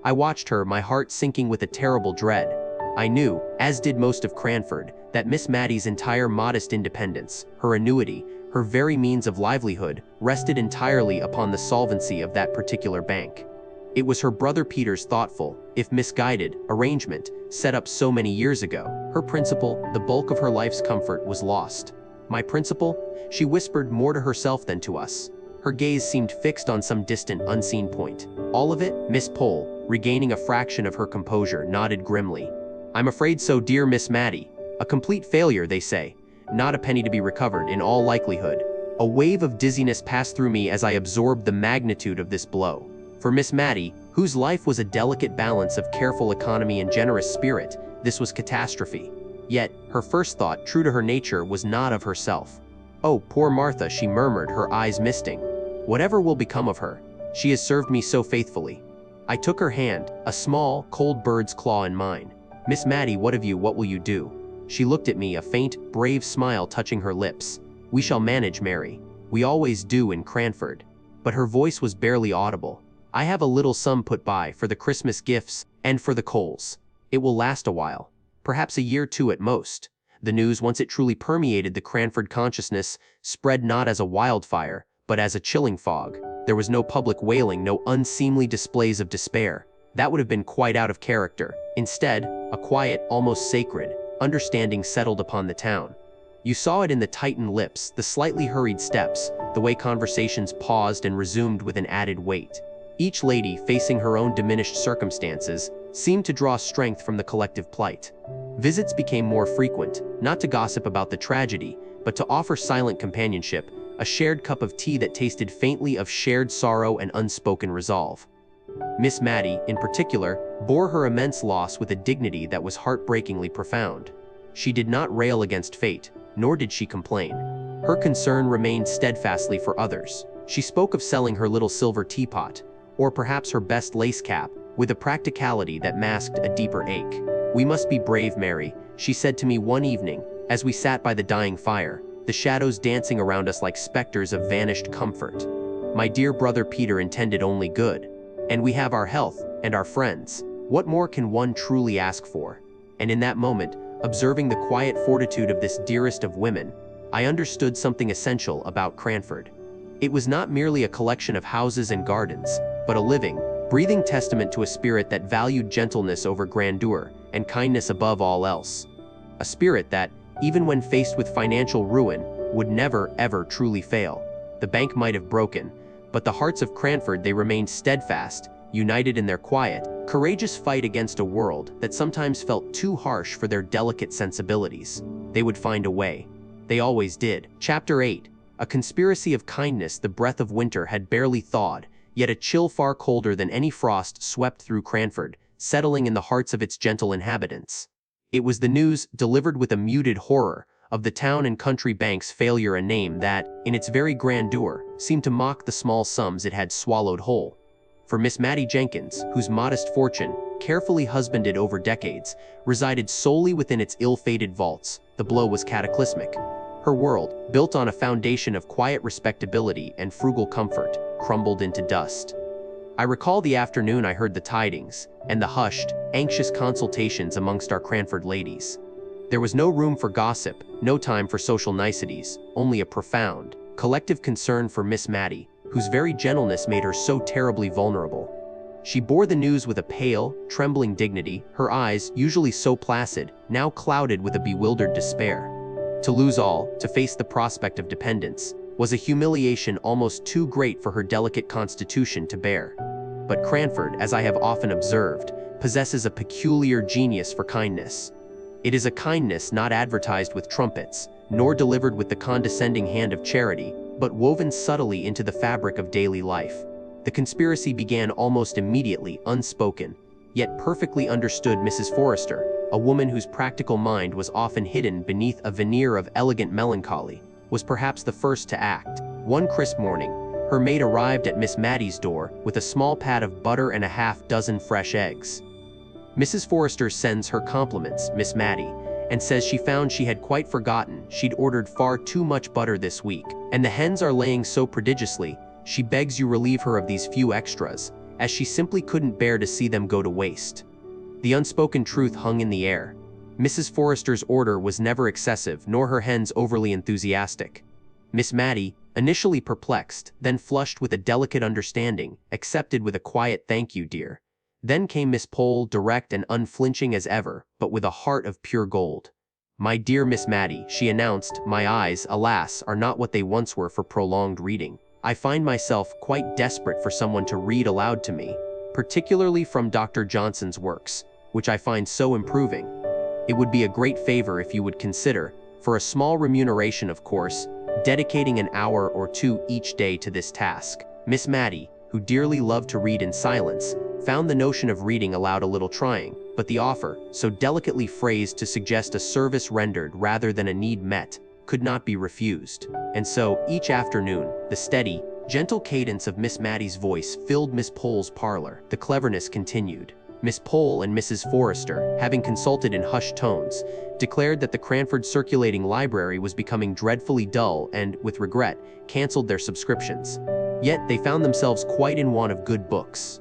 S2: I watched her, my heart sinking with a terrible dread. I knew, as did most of Cranford, that Miss Matty's entire modest independence, her annuity, her very means of livelihood, rested entirely upon the solvency of that particular bank. It was her brother Peter's thoughtful, if misguided, arrangement, set up so many years ago. Her principal, the bulk of her life's comfort, was lost. My principal? She whispered more to herself than to us. Her gaze seemed fixed on some distant, unseen point. All of it? Miss Pole, regaining a fraction of her composure, nodded grimly. "I'm afraid so, dear Miss Matty. A complete failure, they say. Not a penny to be recovered, in all likelihood." A wave of dizziness passed through me as I absorbed the magnitude of this blow. For Miss Matty, whose life was a delicate balance of careful economy and generous spirit, this was catastrophe. Yet, her first thought, true to her nature, was not of herself. "Oh, poor Martha," she murmured, her eyes misting. "Whatever will become of her? She has served me so faithfully." I took her hand, a small, cold bird's claw in mine. "Miss Matty, what of you? What will you do?" She looked at me, a faint, brave smile touching her lips. "We shall manage, Mary. We always do in Cranford." But her voice was barely audible. "I have a little sum put by for the Christmas gifts and for the coals. It will last a while. Perhaps a year or two at most." The news, once it truly permeated the Cranford consciousness, spread not as a wildfire, but as a chilling fog. There was no public wailing, no unseemly displays of despair. That would have been quite out of character. Instead, a quiet, almost sacred, understanding settled upon the town. You saw it in the tightened lips, the slightly hurried steps, the way conversations paused and resumed with an added weight. Each lady, facing her own diminished circumstances, seemed to draw strength from the collective plight. Visits became more frequent, not to gossip about the tragedy, but to offer silent companionship, a shared cup of tea that tasted faintly of shared sorrow and unspoken resolve. Miss Matty, in particular, bore her immense loss with a dignity that was heartbreakingly profound. She did not rail against fate, nor did she complain. Her concern remained steadfastly for others. She spoke of selling her little silver teapot, or perhaps her best lace cap, with a practicality that masked a deeper ache. "We must be brave, Mary," she said to me one evening, as we sat by the dying fire, the shadows dancing around us like specters of vanished comfort. "My dear brother Peter intended only good. And we have our health, and our friends. What more can one truly ask for?" And in that moment, observing the quiet fortitude of this dearest of women, I understood something essential about Cranford. It was not merely a collection of houses and gardens, but a living, breathing testament to a spirit that valued gentleness over grandeur and kindness above all else. A spirit that, even when faced with financial ruin, would never, ever truly fail. The bank might have broken, but the hearts of Cranford, they remained steadfast, united in their quiet, courageous fight against a world that sometimes felt too harsh for their delicate sensibilities. They would find a way. They always did. Chapter 8. A conspiracy of kindness. The breath of winter had barely thawed, yet a chill far colder than any frost swept through Cranford, settling in the hearts of its gentle inhabitants. It was the news, delivered with a muted horror, of the town and country bank's failure, a name that, in its very grandeur, seemed to mock the small sums it had swallowed whole. For Miss Matty Jenkyns, whose modest fortune, carefully husbanded over decades, resided solely within its ill-fated vaults, the blow was cataclysmic. Her world, built on a foundation of quiet respectability and frugal comfort, crumbled into dust. I recall the afternoon I heard the tidings, and the hushed, anxious consultations amongst our Cranford ladies. There was no room for gossip, no time for social niceties, only a profound, collective concern for Miss Matty, whose very gentleness made her so terribly vulnerable. She bore the news with a pale, trembling dignity, her eyes, usually so placid, now clouded with a bewildered despair. To lose all, to face the prospect of dependence, was a humiliation almost too great for her delicate constitution to bear. But Cranford, as I have often observed, possesses a peculiar genius for kindness. It is a kindness not advertised with trumpets, nor delivered with the condescending hand of charity, but woven subtly into the fabric of daily life. The conspiracy began almost immediately, unspoken, yet perfectly understood. Mrs. Forrester, a woman whose practical mind was often hidden beneath a veneer of elegant melancholy, was perhaps the first to act. One crisp morning, her maid arrived at Miss Matty's door with a small pat of butter and a half-dozen fresh eggs. Mrs. Forrester sends her compliments, Miss Matty, and says she found she had quite forgotten she'd ordered far too much butter this week, and the hens are laying so prodigiously, she begs you relieve her of these few extras, as she simply couldn't bear to see them go to waste. The unspoken truth hung in the air. Mrs. Forrester's order was never excessive, nor her hens overly enthusiastic. Miss Matty, initially perplexed, then flushed with a delicate understanding, accepted with a quiet "Thank you, dear." Then came Miss Pole, direct and unflinching as ever, but with a heart of pure gold. "My dear Miss Matty," she announced, "my eyes, alas, are not what they once were for prolonged reading. I find myself quite desperate for someone to read aloud to me, particularly from Dr. Johnson's works, which I find so improving. It would be a great favor if you would consider, for a small remuneration of course, dedicating an hour or two each day to this task." Miss Matty, who dearly loved to read in silence, found the notion of reading aloud a little trying, but the offer, so delicately phrased to suggest a service rendered rather than a need met, could not be refused. And so, each afternoon, the steady, gentle cadence of Miss Matty's voice filled Miss Pole's parlor. The cleverness continued. Miss Pole and Mrs. Forrester, having consulted in hushed tones, declared that the Cranford Circulating Library was becoming dreadfully dull and, with regret, cancelled their subscriptions. Yet they found themselves quite in want of good books.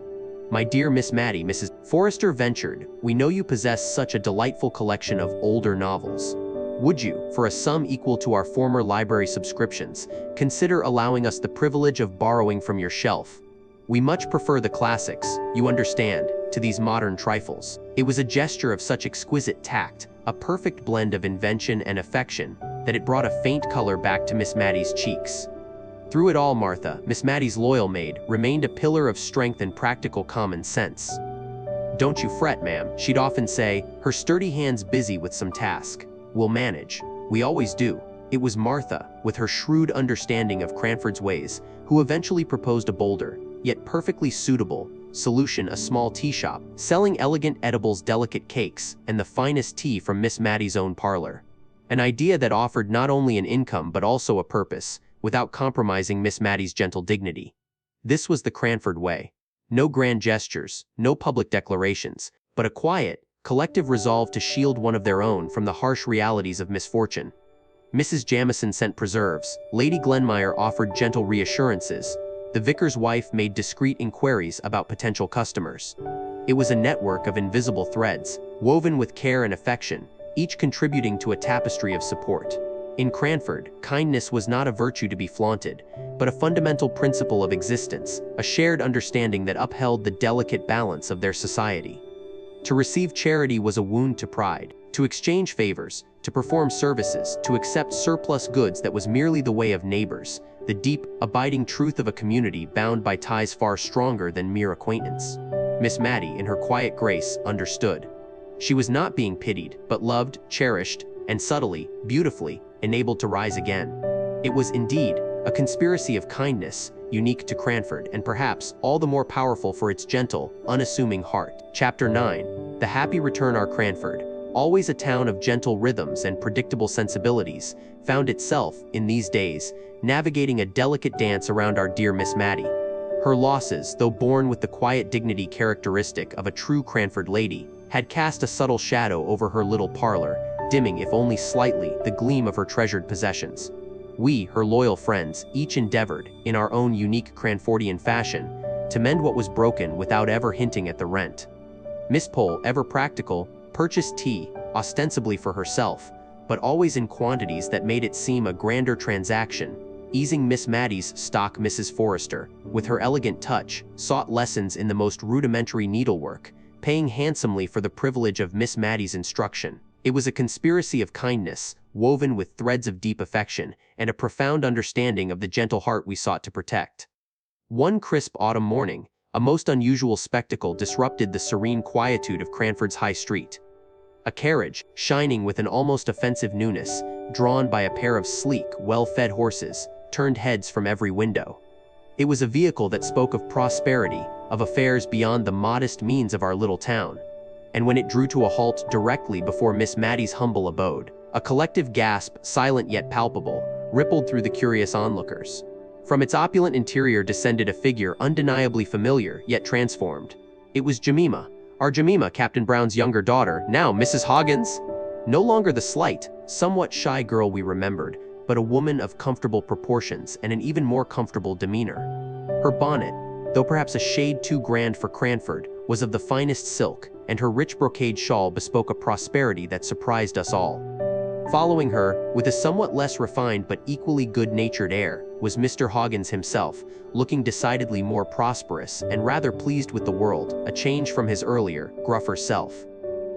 S2: "My dear Miss Matty," Mrs. Forrester ventured, "we know you possess such a delightful collection of older novels. Would you, for a sum equal to our former library subscriptions, consider allowing us the privilege of borrowing from your shelf? We much prefer the classics, you understand, to these modern trifles." It was a gesture of such exquisite tact, a perfect blend of invention and affection, that it brought a faint color back to Miss Matty's cheeks. Through it all, Martha, Miss Matty's loyal maid, remained a pillar of strength and practical common sense. "Don't you fret, ma'am," she'd often say, her sturdy hands busy with some task. "We'll manage. We always do. It was Martha, with her shrewd understanding of Cranford's ways, who eventually proposed a bolder, yet perfectly suitable, solution: a small tea shop, selling elegant edibles, delicate cakes, and the finest tea from Miss Matty's own parlor. An idea that offered not only an income but also a purpose, without compromising Miss Matty's gentle dignity. This was the Cranford way. No grand gestures, no public declarations, but a quiet, collective resolve to shield one of their own from the harsh realities of misfortune. Mrs. Jamieson sent preserves, Lady Glenmire offered gentle reassurances, the vicar's wife made discreet inquiries about potential customers. It was a network of invisible threads, woven with care and affection, each contributing to a tapestry of support. In Cranford, kindness was not a virtue to be flaunted, but a fundamental principle of existence, a shared understanding that upheld the delicate balance of their society. To receive charity was a wound to pride, to exchange favors, to perform services, to accept surplus goods that was merely the way of neighbors, the deep, abiding truth of a community bound by ties far stronger than mere acquaintance. Miss Matty, in her quiet grace, understood. She was not being pitied, but loved, cherished, and subtly, beautifully, enabled to rise again. It was indeed a conspiracy of kindness, unique to Cranford, and perhaps all the more powerful for its gentle, unassuming heart. Chapter 9. The Happy Return. Our Cranford, always a town of gentle rhythms and predictable sensibilities, found itself, in these days, navigating a delicate dance around our dear Miss Matty. Her losses, though borne with the quiet dignity characteristic of a true Cranford lady, had cast a subtle shadow over her little parlor, dimming, if only slightly, the gleam of her treasured possessions. We, her loyal friends, each endeavored, in our own unique Cranfordian fashion, to mend what was broken without ever hinting at the rent. Miss Pole, ever practical, purchased tea, ostensibly for herself, but always in quantities that made it seem a grander transaction, easing Miss Matty's stock. Mrs. Forrester, with her elegant touch, sought lessons in the most rudimentary needlework, paying handsomely for the privilege of Miss Matty's instruction. It was a conspiracy of kindness, woven with threads of deep affection, and a profound understanding of the gentle heart we sought to protect. One crisp autumn morning, a most unusual spectacle disrupted the serene quietude of Cranford's High Street. A carriage, shining with an almost offensive newness, drawn by a pair of sleek, well-fed horses, turned heads from every window. It was a vehicle that spoke of prosperity, of affairs beyond the modest means of our little town. And when it drew to a halt directly before Miss Matty's humble abode, a collective gasp, silent yet palpable, rippled through the curious onlookers. From its opulent interior descended a figure undeniably familiar, yet transformed. It was Jemima, our Jemima, Captain Brown's younger daughter, now Mrs. Hoggins. No longer the slight, somewhat shy girl we remembered, but a woman of comfortable proportions and an even more comfortable demeanor. Her bonnet, though perhaps a shade too grand for Cranford, was of the finest silk, and her rich brocade shawl bespoke a prosperity that surprised us all. Following her, with a somewhat less refined but equally good-natured air, was Mr. Hoggins himself, looking decidedly more prosperous and rather pleased with the world, a change from his earlier, gruffer self.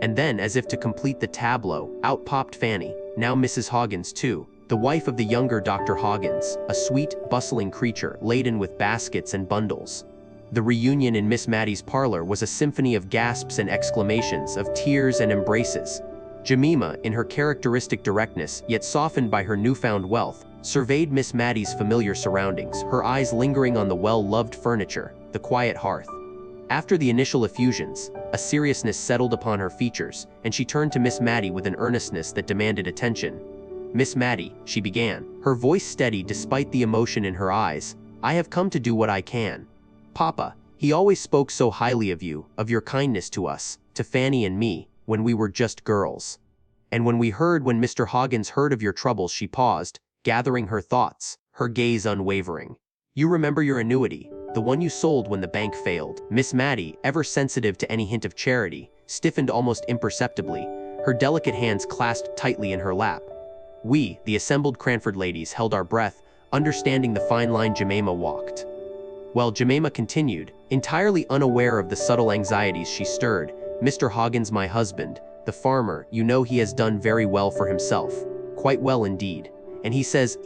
S2: And then, as if to complete the tableau, out popped Fanny, now Mrs. Hoggins too, the wife of the younger Dr. Hoggins, a sweet, bustling creature laden with baskets and bundles. The reunion in Miss Matty's parlor was a symphony of gasps and exclamations, of tears and embraces. Jemima, in her characteristic directness, yet softened by her newfound wealth, surveyed Miss Matty's familiar surroundings, her eyes lingering on the well-loved furniture, the quiet hearth. After the initial effusions, a seriousness settled upon her features, and she turned to Miss Matty with an earnestness that demanded attention. "Miss Matty," she began, her voice steady despite the emotion in her eyes, "I have come to do what I can. Papa, he always spoke so highly of you, of your kindness to us, to Fanny and me, when we were just girls. And when Mr. Hoggins heard of your troubles," she paused, gathering her thoughts, her gaze unwavering. "You remember your annuity, the one you sold when the bank failed." Miss Matty, ever sensitive to any hint of charity, stiffened almost imperceptibly, her delicate hands clasped tightly in her lap. We, the assembled Cranford ladies, held our breath, understanding the fine line Jemima walked. While Jemima continued, entirely unaware of the subtle anxieties she stirred, "Mr. Hoggins, my husband, the farmer, you know he has done very well for himself, quite well indeed. And he says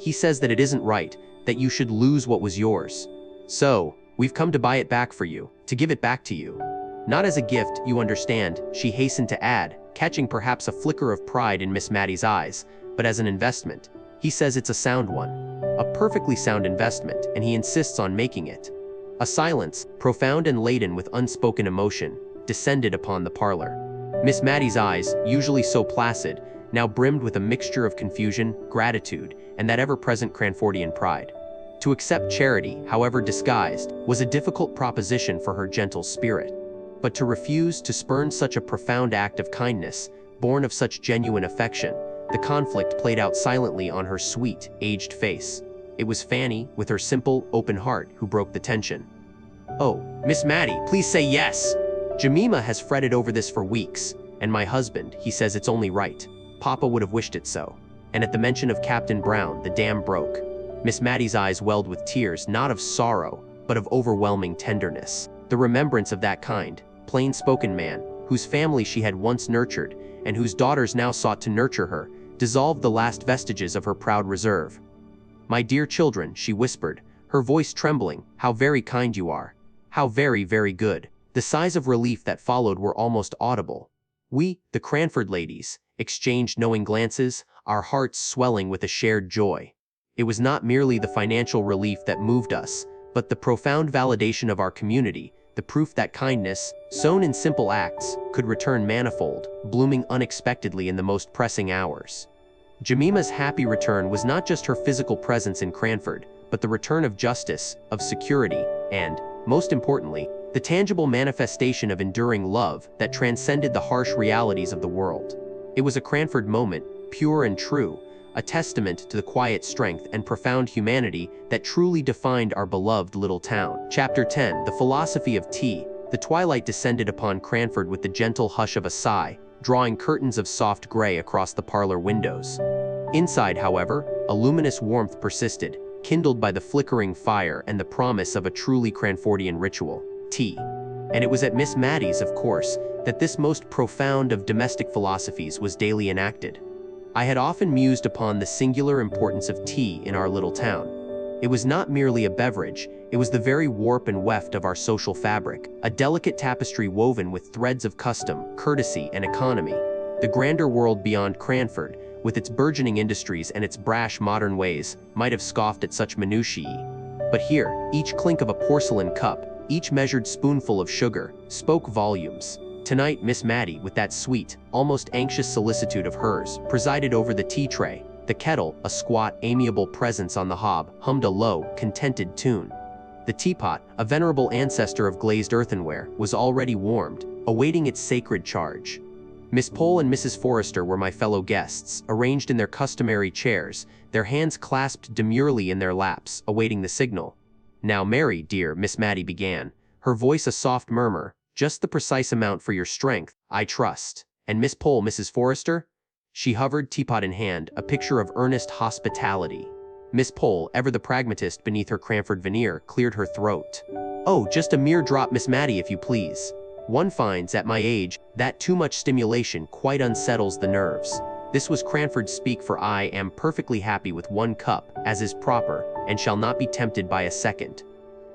S2: that it isn't right, that you should lose what was yours. So, we've come to buy it back for you, to give it back to you. Not as a gift, you understand," she hastened to add, catching perhaps a flicker of pride in Miss Matty's eyes, "but as an investment. He says it's a sound one, a perfectly sound investment, and he insists on making it. A silence, profound and laden with unspoken emotion, descended upon the parlor. Miss Matty's eyes, usually so placid, now brimmed with a mixture of confusion, gratitude, and that ever-present Cranfordian pride. To accept charity, however disguised, was a difficult proposition for her gentle spirit. But to refuse to spurn such a profound act of kindness, born of such genuine affection, the conflict played out silently on her sweet, aged face. It was Fanny, with her simple, open heart, who broke the tension. "Oh, Miss Matty, please say yes! Jemima has fretted over this for weeks, and my husband, he says it's only right. Papa would have wished it so." And at the mention of Captain Brown, the dam broke. Miss Matty's eyes welled with tears, not of sorrow, but of overwhelming tenderness. The remembrance of that kind, plain-spoken man, whose family she had once nurtured, and whose daughters now sought to nurture her, dissolved the last vestiges of her proud reserve. "My dear children," she whispered, her voice trembling, "how very kind you are. How very, very good." The sighs of relief that followed were almost audible. We, the Cranford ladies, exchanged knowing glances, our hearts swelling with a shared joy. It was not merely the financial relief that moved us, but the profound validation of our community, the proof that kindness, sown in simple acts, could return manifold, blooming unexpectedly in the most pressing hours. Jemima's happy return was not just her physical presence in Cranford, but the return of justice, of security, and, most importantly, the tangible manifestation of enduring love that transcended the harsh realities of the world. It was a Cranford moment, pure and true, a testament to the quiet strength and profound humanity that truly defined our beloved little town. Chapter 10, The Philosophy of Tea. The twilight descended upon Cranford with the gentle hush of a sigh, drawing curtains of soft gray across the parlor windows. Inside, however, a luminous warmth persisted, kindled by the flickering fire and the promise of a truly Cranfordian ritual, tea. And it was at Miss Matty's, of course, that this most profound of domestic philosophies was daily enacted. I had often mused upon the singular importance of tea in our little town. It was not merely a beverage, it was the very warp and weft of our social fabric, a delicate tapestry woven with threads of custom, courtesy, and economy. The grander world beyond Cranford, with its burgeoning industries and its brash modern ways, might have scoffed at such minutiae. But here, each clink of a porcelain cup, each measured spoonful of sugar, spoke volumes. Tonight, Miss Matty, with that sweet, almost anxious solicitude of hers, presided over the tea tray. The kettle, a squat, amiable presence on the hob, hummed a low, contented tune. The teapot, a venerable ancestor of glazed earthenware, was already warmed, awaiting its sacred charge. Miss Pole and Mrs. Forrester were my fellow guests, arranged in their customary chairs, their hands clasped demurely in their laps, awaiting the signal. "Now, Mary, dear," Miss Matty began, her voice a soft murmur, "just the precise amount for your strength, I trust. And Miss Pole, Mrs. Forrester?" She hovered, teapot in hand, a picture of earnest hospitality. Miss Pole, ever the pragmatist beneath her Cranford veneer, cleared her throat. "Oh, just a mere drop, Miss Matty, if you please. One finds, at my age, that too much stimulation quite unsettles the nerves." This was Cranford speak, for I am perfectly happy with one cup, as is proper, and shall not be tempted by a second.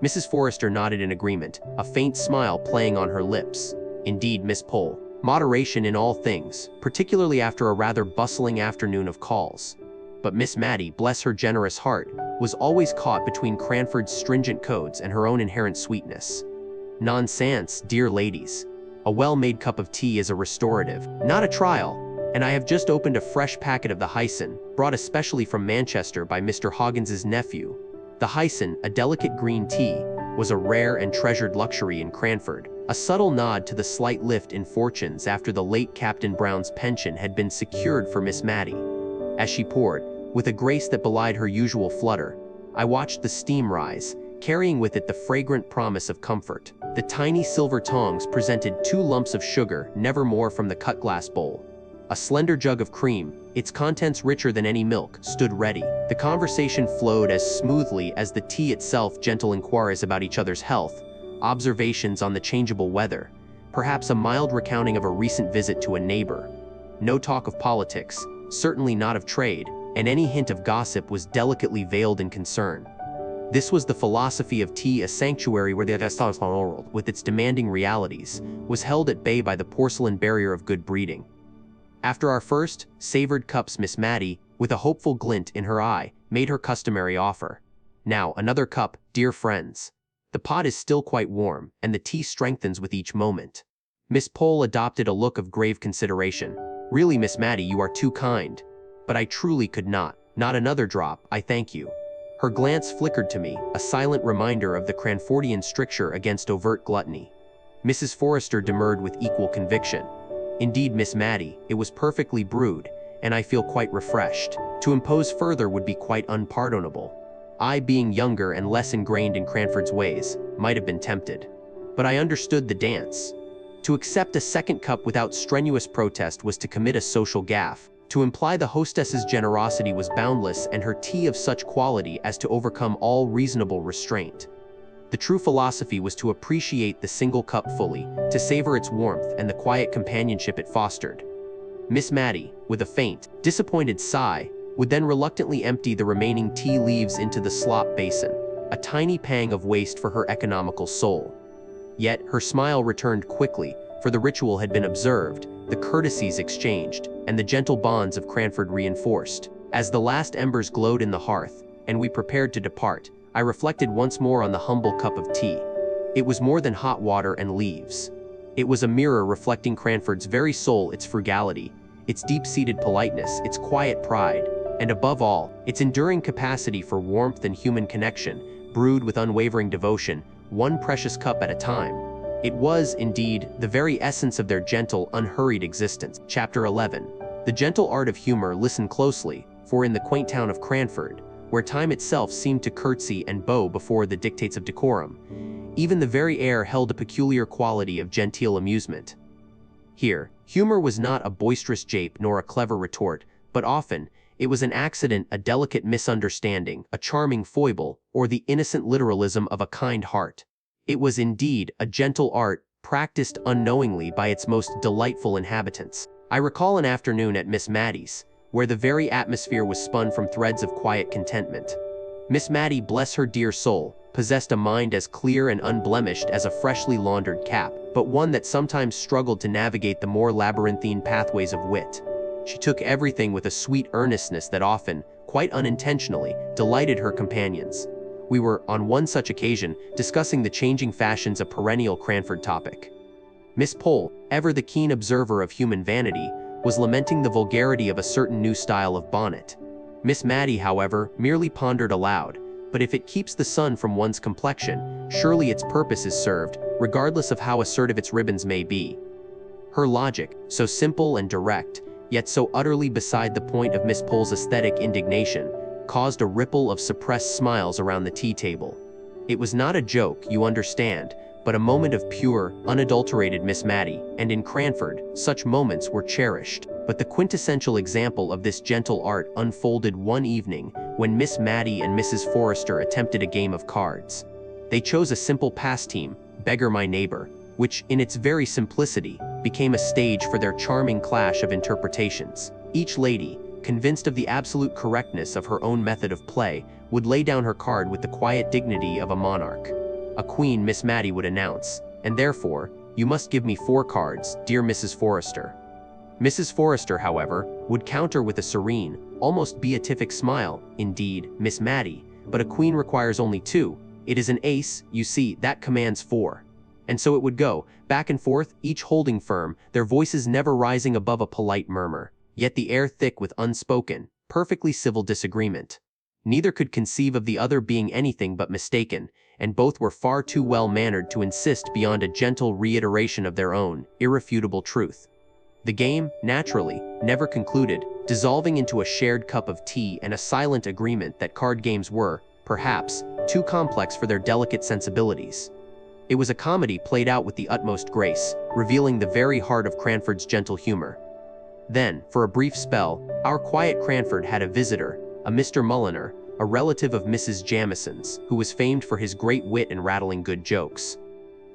S2: Mrs. Forrester nodded in agreement, a faint smile playing on her lips. Indeed, Miss Pole, moderation in all things, particularly after a rather bustling afternoon of calls. But Miss Matty, bless her generous heart, was always caught between Cranford's stringent codes and her own inherent sweetness. "Nonsense, dear ladies. A well-made cup of tea is a restorative, not a trial. And I have just opened a fresh packet of the hyson, brought especially from Manchester by Mr. Hoggins's nephew." The hyson, a delicate green tea, was a rare and treasured luxury in Cranford, a subtle nod to the slight lift in fortunes after the late Captain Brown's pension had been secured for Miss Matty. As she poured, with a grace that belied her usual flutter, I watched the steam rise, carrying with it the fragrant promise of comfort. The tiny silver tongs presented 2 lumps of sugar, never more from the cut-glass bowl. A slender jug of cream, its contents richer than any milk, stood ready. The conversation flowed as smoothly as the tea itself, gentle inquiries about each other's health, observations on the changeable weather, perhaps a mild recounting of a recent visit to a neighbor. No talk of politics, certainly not of trade, and any hint of gossip was delicately veiled in concern. This was the philosophy of tea, a sanctuary where the world, with its demanding realities, was held at bay by the porcelain barrier of good breeding. After our first, savored cups, Miss Matty, with a hopeful glint in her eye, made her customary offer. "Now, another cup, dear friends. The pot is still quite warm, and the tea strengthens with each moment." Miss Pole adopted a look of grave consideration. "Really, Miss Matty, you are too kind. But I truly could not. Not another drop, I thank you." Her glance flickered to me, a silent reminder of the Cranfordian stricture against overt gluttony. Mrs. Forrester demurred with equal conviction. "Indeed, Miss Matty, it was perfectly brewed, and I feel quite refreshed. To impose further would be quite unpardonable. I, being younger and less ingrained in Cranford's ways, might have been tempted. But I understood the dance. To accept a second cup without strenuous protest was to commit a social gaffe, to imply the hostess's generosity was boundless and her tea of such quality as to overcome all reasonable restraint. The true philosophy was to appreciate the single cup fully, to savor its warmth and the quiet companionship it fostered." Miss Matty, with a faint, disappointed sigh, would then reluctantly empty the remaining tea leaves into the slop basin, a tiny pang of waste for her economical soul. Yet her smile returned quickly, for the ritual had been observed, the courtesies exchanged, and the gentle bonds of Cranford reinforced. As the last embers glowed in the hearth, and we prepared to depart, I reflected once more on the humble cup of tea. It was more than hot water and leaves. It was a mirror reflecting Cranford's very soul, its frugality, its deep-seated politeness, its quiet pride, and above all, its enduring capacity for warmth and human connection, brewed with unwavering devotion, one precious cup at a time. It was, indeed, the very essence of their gentle, unhurried existence. Chapter 11. The gentle art of humor. Listen closely, for in the quaint town of Cranford, where time itself seemed to curtsy and bow before the dictates of decorum, even the very air held a peculiar quality of genteel amusement. Here, humor was not a boisterous jape nor a clever retort, but often, it was an accident, a delicate misunderstanding, a charming foible, or the innocent literalism of a kind heart. It was indeed a gentle art, practiced unknowingly by its most delightful inhabitants. I recall an afternoon at Miss Matty's, where the very atmosphere was spun from threads of quiet contentment. Miss Matty, bless her dear soul, possessed a mind as clear and unblemished as a freshly laundered cap, but one that sometimes struggled to navigate the more labyrinthine pathways of wit. She took everything with a sweet earnestness that often, quite unintentionally, delighted her companions. We were, on one such occasion, discussing the changing fashions, a perennial Cranford topic. Miss Pole, ever the keen observer of human vanity, was lamenting the vulgarity of a certain new style of bonnet. Miss Matty, however, merely pondered aloud, "But if it keeps the sun from one's complexion, surely its purpose is served, regardless of how assertive its ribbons may be." Her logic, so simple and direct, yet so utterly beside the point of Miss Pole's aesthetic indignation, caused a ripple of suppressed smiles around the tea table. It was not a joke, you understand, but a moment of pure, unadulterated Miss Matty, and in Cranford, such moments were cherished. But the quintessential example of this gentle art unfolded one evening when Miss Matty and Mrs. Forrester attempted a game of cards. They chose a simple pastime, beggar my neighbor, which, in its very simplicity, became a stage for their charming clash of interpretations. Each lady, convinced of the absolute correctness of her own method of play, would lay down her card with the quiet dignity of a monarch. "A queen," Miss Matty would announce, "and therefore, you must give me 4 cards, dear Mrs. Forrester." Mrs. Forrester, however, would counter with a serene, almost beatific smile, "Indeed, Miss Matty, but a queen requires only 2. It is an ace, you see, that commands 4. And so it would go, back and forth, each holding firm, their voices never rising above a polite murmur, yet the air thick with unspoken, perfectly civil disagreement. Neither could conceive of the other being anything but mistaken, and both were far too well-mannered to insist beyond a gentle reiteration of their own irrefutable truth. The game, naturally, never concluded, dissolving into a shared cup of tea and a silent agreement that card games were, perhaps, too complex for their delicate sensibilities. It was a comedy played out with the utmost grace, revealing the very heart of Cranford's gentle humor. Then, for a brief spell, our quiet Cranford had a visitor, a Mr. Mulliner, a relative of Mrs. Jamieson's, who was famed for his great wit and rattling good jokes.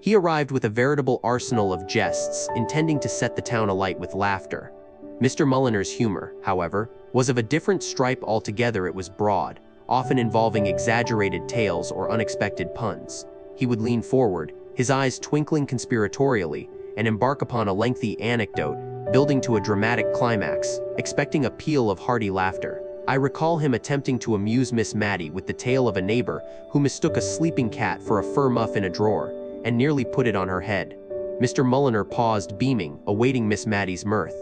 S2: He arrived with a veritable arsenal of jests, intending to set the town alight with laughter. Mr. Mulliner's humor, however, was of a different stripe altogether. It was broad, often involving exaggerated tales or unexpected puns. He would lean forward, his eyes twinkling conspiratorially, and embark upon a lengthy anecdote, building to a dramatic climax, expecting a peal of hearty laughter. I recall him attempting to amuse Miss Matty with the tale of a neighbor who mistook a sleeping cat for a fur muff in a drawer and nearly put it on her head. Mr. Mulliner paused, beaming, awaiting Miss Matty's mirth.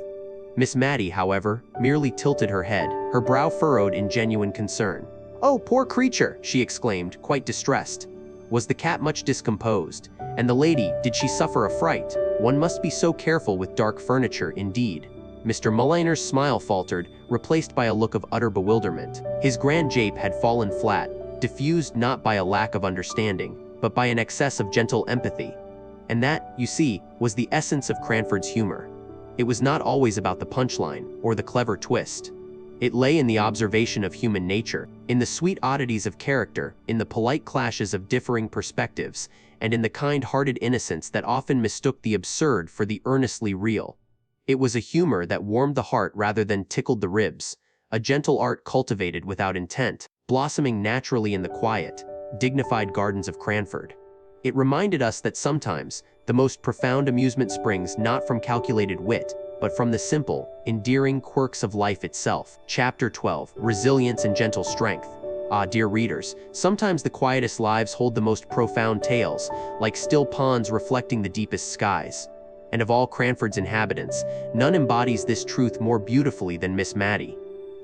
S2: Miss Matty, however, merely tilted her head, her brow furrowed in genuine concern. "Oh, poor creature!" she exclaimed, quite distressed. Was the cat much discomposed? And the lady, did she suffer a fright? One must be so careful with dark furniture, indeed. Mr. Mulliner's smile faltered, replaced by a look of utter bewilderment. His grand jape had fallen flat, diffused not by a lack of understanding, but by an excess of gentle empathy. And that, you see, was the essence of Cranford's humor. It was not always about the punchline, or the clever twist. It lay in the observation of human nature, in the sweet oddities of character, in the polite clashes of differing perspectives, and in the kind-hearted innocence that often mistook the absurd for the earnestly real. It was a humor that warmed the heart rather than tickled the ribs, a gentle art cultivated without intent, blossoming naturally in the quiet, dignified gardens of Cranford. It reminded us that sometimes the most profound amusement springs not from calculated wit, but from the simple, endearing quirks of life itself. Chapter 12. Resilience and Gentle Strength. Ah, dear readers, sometimes the quietest lives hold the most profound tales, like still ponds reflecting the deepest skies. And of all Cranford's inhabitants, none embodies this truth more beautifully than Miss Matty.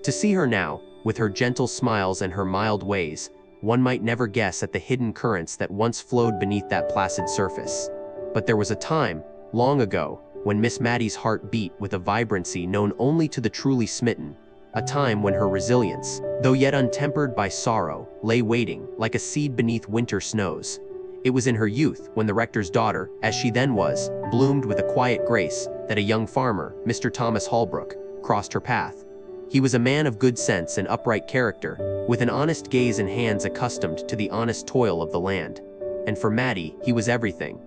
S2: To see her now, with her gentle smiles and her mild ways, one might never guess at the hidden currents that once flowed beneath that placid surface. But there was a time, long ago, when Miss Matty's heart beat with a vibrancy known only to the truly smitten, a time when her resilience, though yet untempered by sorrow, lay waiting, like a seed beneath winter snows. It was in her youth, when the rector's daughter, as she then was, bloomed with a quiet grace, that a young farmer, Mr. Thomas Holbrook, crossed her path. He was a man of good sense and upright character, with an honest gaze and hands accustomed to the honest toil of the land. And for Matty, he was everything.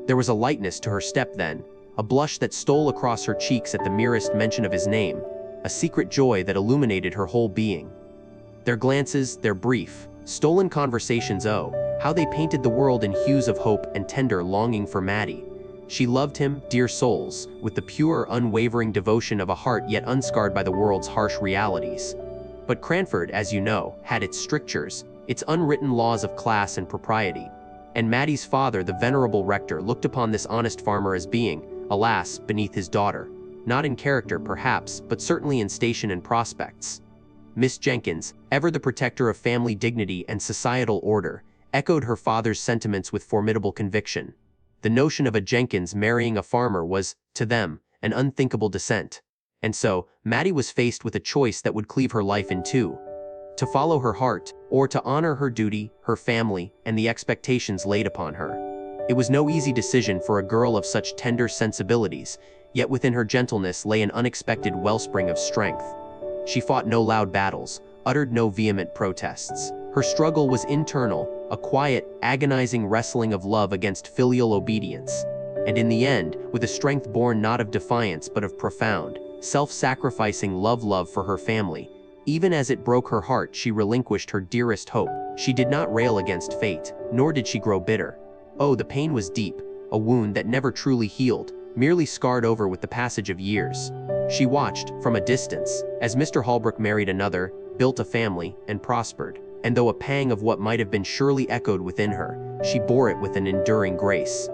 S2: There was a lightness to her step then, a blush that stole across her cheeks at the merest mention of his name, a secret joy that illuminated her whole being. Their glances, their brief, stolen conversations, oh, how they painted the world in hues of hope and tender longing for Matty. She loved him, dear souls, with the pure, unwavering devotion of a heart yet unscarred by the world's harsh realities. But Cranford, as you know, had its strictures, its unwritten laws of class and propriety. And Matty's father, the venerable rector, looked upon this honest farmer as being, alas, beneath his daughter, not in character perhaps, but certainly in station and prospects. Miss Jenkyns, ever the protector of family dignity and societal order, echoed her father's sentiments with formidable conviction. The notion of a Jenkyns marrying a farmer was, to them, an unthinkable descent. And so, Matty was faced with a choice that would cleave her life in two: to follow her heart, or to honor her duty, her family, and the expectations laid upon her. It was no easy decision for a girl of such tender sensibilities, yet within her gentleness lay an unexpected wellspring of strength. She fought no loud battles, uttered no vehement protests. Her struggle was internal, a quiet, agonizing wrestling of love against filial obedience. And in the end, with a strength born not of defiance but of profound, self-sacrificing love for her family, even as it broke her heart she relinquished her dearest hope. She did not rail against fate, nor did she grow bitter. Oh, the pain was deep, a wound that never truly healed, merely scarred over with the passage of years. She watched, from a distance, as Mr. Holbrook married another, built a family, and prospered. And though a pang of what might have been surely echoed within her, she bore it with an enduring grace.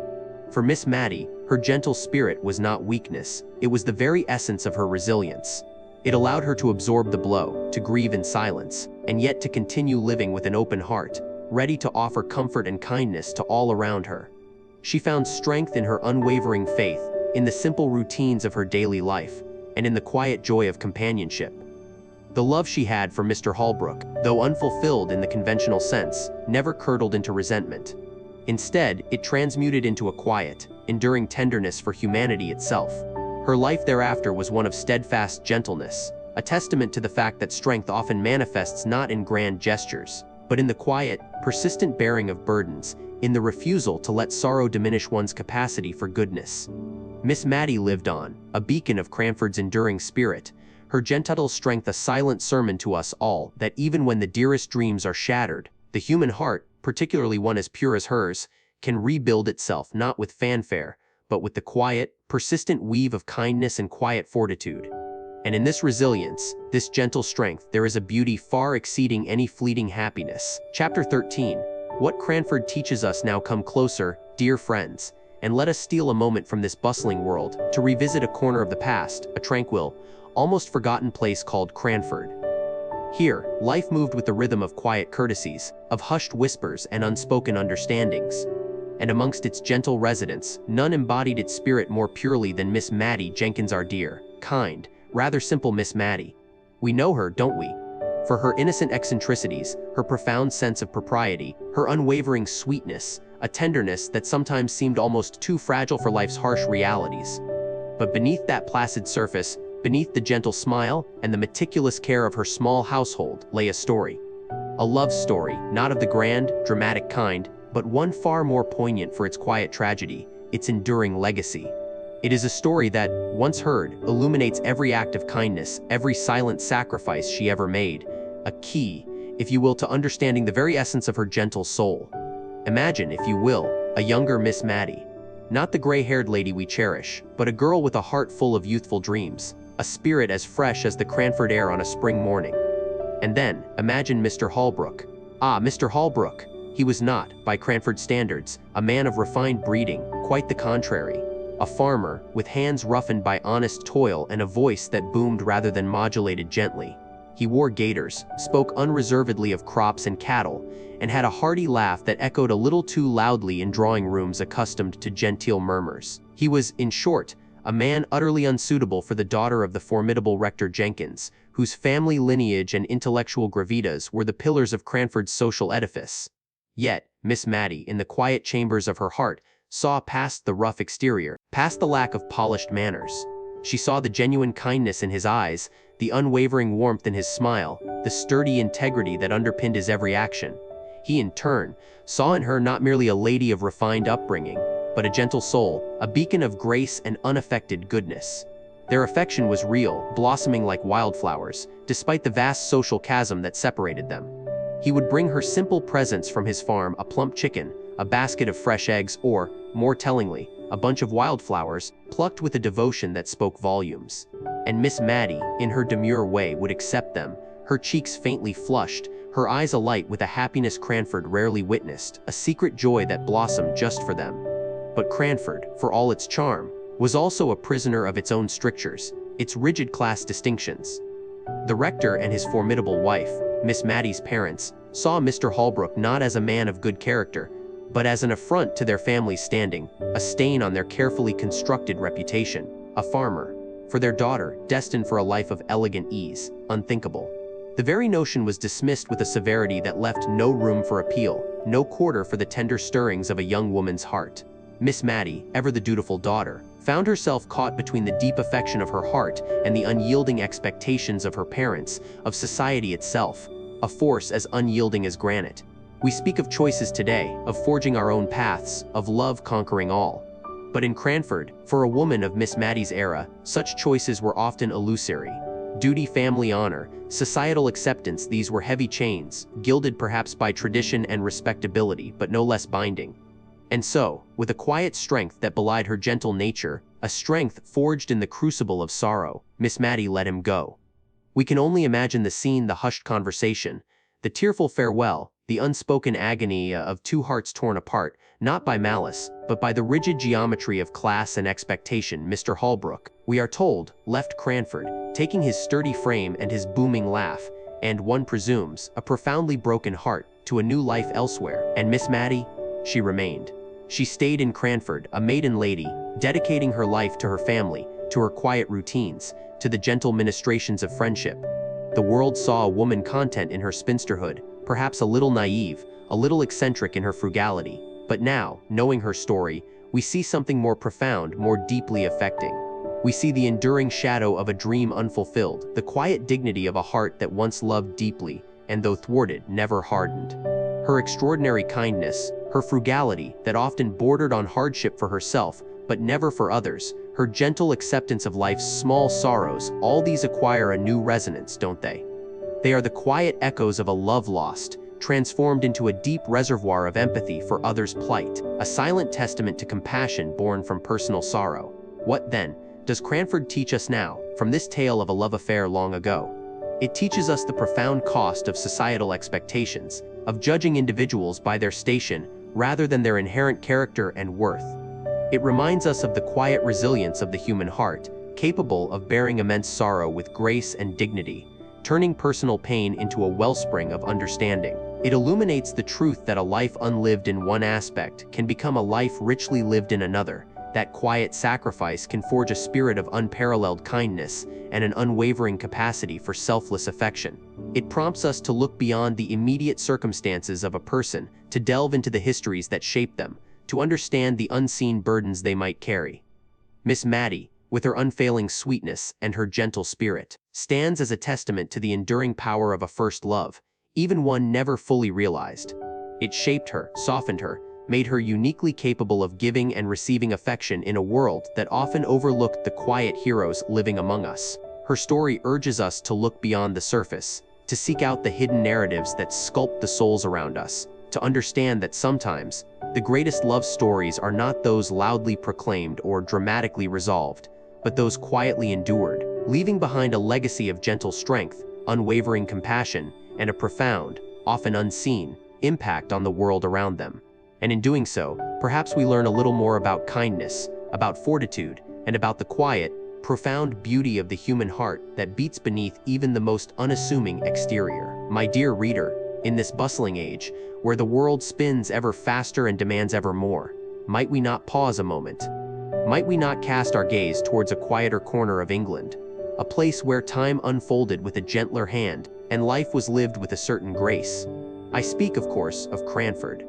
S2: For Miss Matty, her gentle spirit was not weakness, it was the very essence of her resilience. It allowed her to absorb the blow, to grieve in silence, and yet to continue living with an open heart, ready to offer comfort and kindness to all around her. She found strength in her unwavering faith, in the simple routines of her daily life, and in the quiet joy of companionship. The love she had for Mr. Holbrook, though unfulfilled in the conventional sense, never curdled into resentment. Instead, it transmuted into a quiet, enduring tenderness for humanity itself. Her life thereafter was one of steadfast gentleness, a testament to the fact that strength often manifests not in grand gestures, but in the quiet, persistent bearing of burdens, in the refusal to let sorrow diminish one's capacity for goodness. Miss Matty lived on, a beacon of Cranford's enduring spirit, her gentle strength a silent sermon to us all that even when the dearest dreams are shattered, the human heart, particularly one as pure as hers, can rebuild itself not with fanfare, but with the quiet, persistent weave of kindness and quiet fortitude. And in this resilience, this gentle strength, there is a beauty far exceeding any fleeting happiness. Chapter 13. What Cranford teaches us. Now come closer, dear friends, and let us steal a moment from this bustling world to revisit a corner of the past, a tranquil, almost forgotten place called Cranford. Here, life moved with the rhythm of quiet courtesies, of hushed whispers and unspoken understandings. And amongst its gentle residents, none embodied its spirit more purely than Miss Matty Jenkyns, our dear, kind, rather simple Miss Matty. We know her, don't we? For her innocent eccentricities, her profound sense of propriety, her unwavering sweetness, a tenderness that sometimes seemed almost too fragile for life's harsh realities. But beneath that placid surface, beneath the gentle smile and the meticulous care of her small household, lay a story. A love story, not of the grand, dramatic kind, but one far more poignant for its quiet tragedy, its enduring legacy. It is a story that, once heard, illuminates every act of kindness, every silent sacrifice she ever made, a key, if you will, to understanding the very essence of her gentle soul. Imagine, if you will, a younger Miss Matty. Not the gray-haired lady we cherish, but a girl with a heart full of youthful dreams, a spirit as fresh as the Cranford air on a spring morning. And then, imagine Mr. Holbrook. Ah, Mr. Holbrook. He was not, by Cranford standards, a man of refined breeding, quite the contrary. A farmer, with hands roughened by honest toil and a voice that boomed rather than modulated gently. He wore gaiters, spoke unreservedly of crops and cattle, and had a hearty laugh that echoed a little too loudly in drawing rooms accustomed to genteel murmurs. He was, in short, a man utterly unsuitable for the daughter of the formidable Rector Jenkyns, whose family lineage and intellectual gravitas were the pillars of Cranford's social edifice. Yet, Miss Matty, in the quiet chambers of her heart, saw past the rough exterior, past the lack of polished manners. She saw the genuine kindness in his eyes, the unwavering warmth in his smile, the sturdy integrity that underpinned his every action. He, in turn, saw in her not merely a lady of refined upbringing, but a gentle soul, a beacon of grace and unaffected goodness. Their affection was real, blossoming like wildflowers, despite the vast social chasm that separated them. He would bring her simple presents from his farm, a plump chicken, a basket of fresh eggs, or, more tellingly, a bunch of wildflowers, plucked with a devotion that spoke volumes. And Miss Matty, in her demure way, would accept them, her cheeks faintly flushed, her eyes alight with a happiness Cranford rarely witnessed, a secret joy that blossomed just for them. But Cranford, for all its charm, was also a prisoner of its own strictures, its rigid class distinctions. The rector and his formidable wife, Miss Matty's parents, saw Mr. Holbrook not as a man of good character, but as an affront to their family's standing, a stain on their carefully constructed reputation, a farmer, for their daughter, destined for a life of elegant ease, unthinkable. The very notion was dismissed with a severity that left no room for appeal, no quarter for the tender stirrings of a young woman's heart. Miss Matty, ever the dutiful daughter, found herself caught between the deep affection of her heart and the unyielding expectations of her parents, of society itself, a force as unyielding as granite. We speak of choices today, of forging our own paths, of love conquering all. But in Cranford, for a woman of Miss Matty's era, such choices were often illusory. Duty, family, honor, societal acceptance, these were heavy chains, gilded perhaps by tradition and respectability, but no less binding. And so, with a quiet strength that belied her gentle nature, a strength forged in the crucible of sorrow, Miss Matty let him go. We can only imagine the scene, the hushed conversation, the tearful farewell, the unspoken agony of two hearts torn apart, not by malice, but by the rigid geometry of class and expectation. Mr. Holbrook, we are told, left Cranford, taking his sturdy frame and his booming laugh, and, one presumes, a profoundly broken heart, to a new life elsewhere. And Miss Matty? She remained. She stayed in Cranford, a maiden lady, dedicating her life to her family, to her quiet routines, to the gentle ministrations of friendship. The world saw a woman content in her spinsterhood, perhaps a little naive, a little eccentric in her frugality. But now, knowing her story, we see something more profound, more deeply affecting. We see the enduring shadow of a dream unfulfilled, the quiet dignity of a heart that once loved deeply, and though thwarted, never hardened. Her extraordinary kindness, her frugality that often bordered on hardship for herself, but never for others, her gentle acceptance of life's small sorrows, all these acquire a new resonance, don't they? They are the quiet echoes of a love lost, transformed into a deep reservoir of empathy for others' plight, a silent testament to compassion born from personal sorrow. What, then, does Cranford teach us now, from this tale of a love affair long ago. It teaches us the profound cost of societal expectations, of judging individuals by their station rather than their inherent character and worth. It reminds us of the quiet resilience of the human heart, capable of bearing immense sorrow with grace and dignity, turning personal pain into a wellspring of understanding. It illuminates the truth that a life unlived in one aspect can become a life richly lived in another, that quiet sacrifice can forge a spirit of unparalleled kindness and an unwavering capacity for selfless affection. It prompts us to look beyond the immediate circumstances of a person, to delve into the histories that shape them, to understand the unseen burdens they might carry. Miss Matty, with her unfailing sweetness and her gentle spirit, stands as a testament to the enduring power of a first love, even one never fully realized. It shaped her, softened her, made her uniquely capable of giving and receiving affection in a world that often overlooked the quiet heroes living among us. Her story urges us to look beyond the surface, to seek out the hidden narratives that sculpt the souls around us, to understand that sometimes, the greatest love stories are not those loudly proclaimed or dramatically resolved, but those quietly endured, leaving behind a legacy of gentle strength, unwavering compassion, and a profound, often unseen, impact on the world around them. And in doing so, perhaps we learn a little more about kindness, about fortitude, and about the quiet, profound beauty of the human heart that beats beneath even the most unassuming exterior. My dear reader, in this bustling age, where the world spins ever faster and demands ever more, might we not pause a moment? Might we not cast our gaze towards a quieter corner of England, a place where time unfolded with a gentler hand and life was lived with a certain grace? I speak, of course, of Cranford.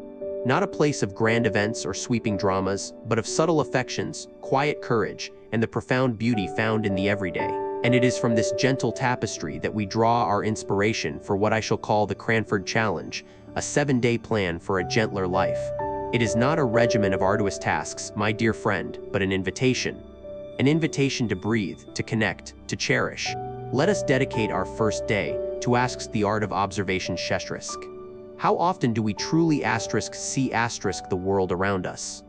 S2: Not a place of grand events or sweeping dramas, but of subtle affections, quiet courage, and the profound beauty found in the everyday. And it is from this gentle tapestry that we draw our inspiration for what I shall call the Cranford Challenge, a 7-day plan for a gentler life. It is not a regimen of arduous tasks, my dear friend, but an invitation. An invitation to breathe, to connect, to cherish. Let us dedicate our first day to ask the art of observation ***. How often do we truly see the world around us?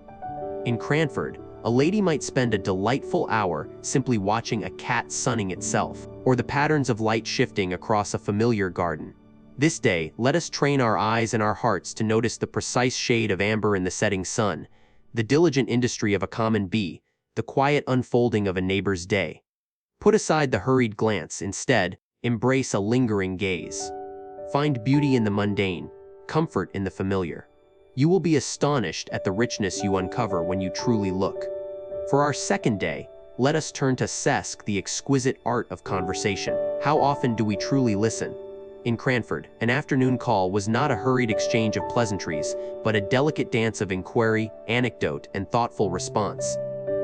S2: In Cranford, a lady might spend a delightful hour simply watching a cat sunning itself, or the patterns of light shifting across a familiar garden. This day, let us train our eyes and our hearts to notice the precise shade of amber in the setting sun, the diligent industry of a common bee, the quiet unfolding of a neighbor's day. Put aside the hurried glance, instead, embrace a lingering gaze. Find beauty in the mundane, comfort in the familiar. You will be astonished at the richness you uncover when you truly look. For our second day, let us turn to the exquisite art of conversation. How often do we truly listen? In Cranford, an afternoon call was not a hurried exchange of pleasantries, but a delicate dance of inquiry, anecdote, and thoughtful response.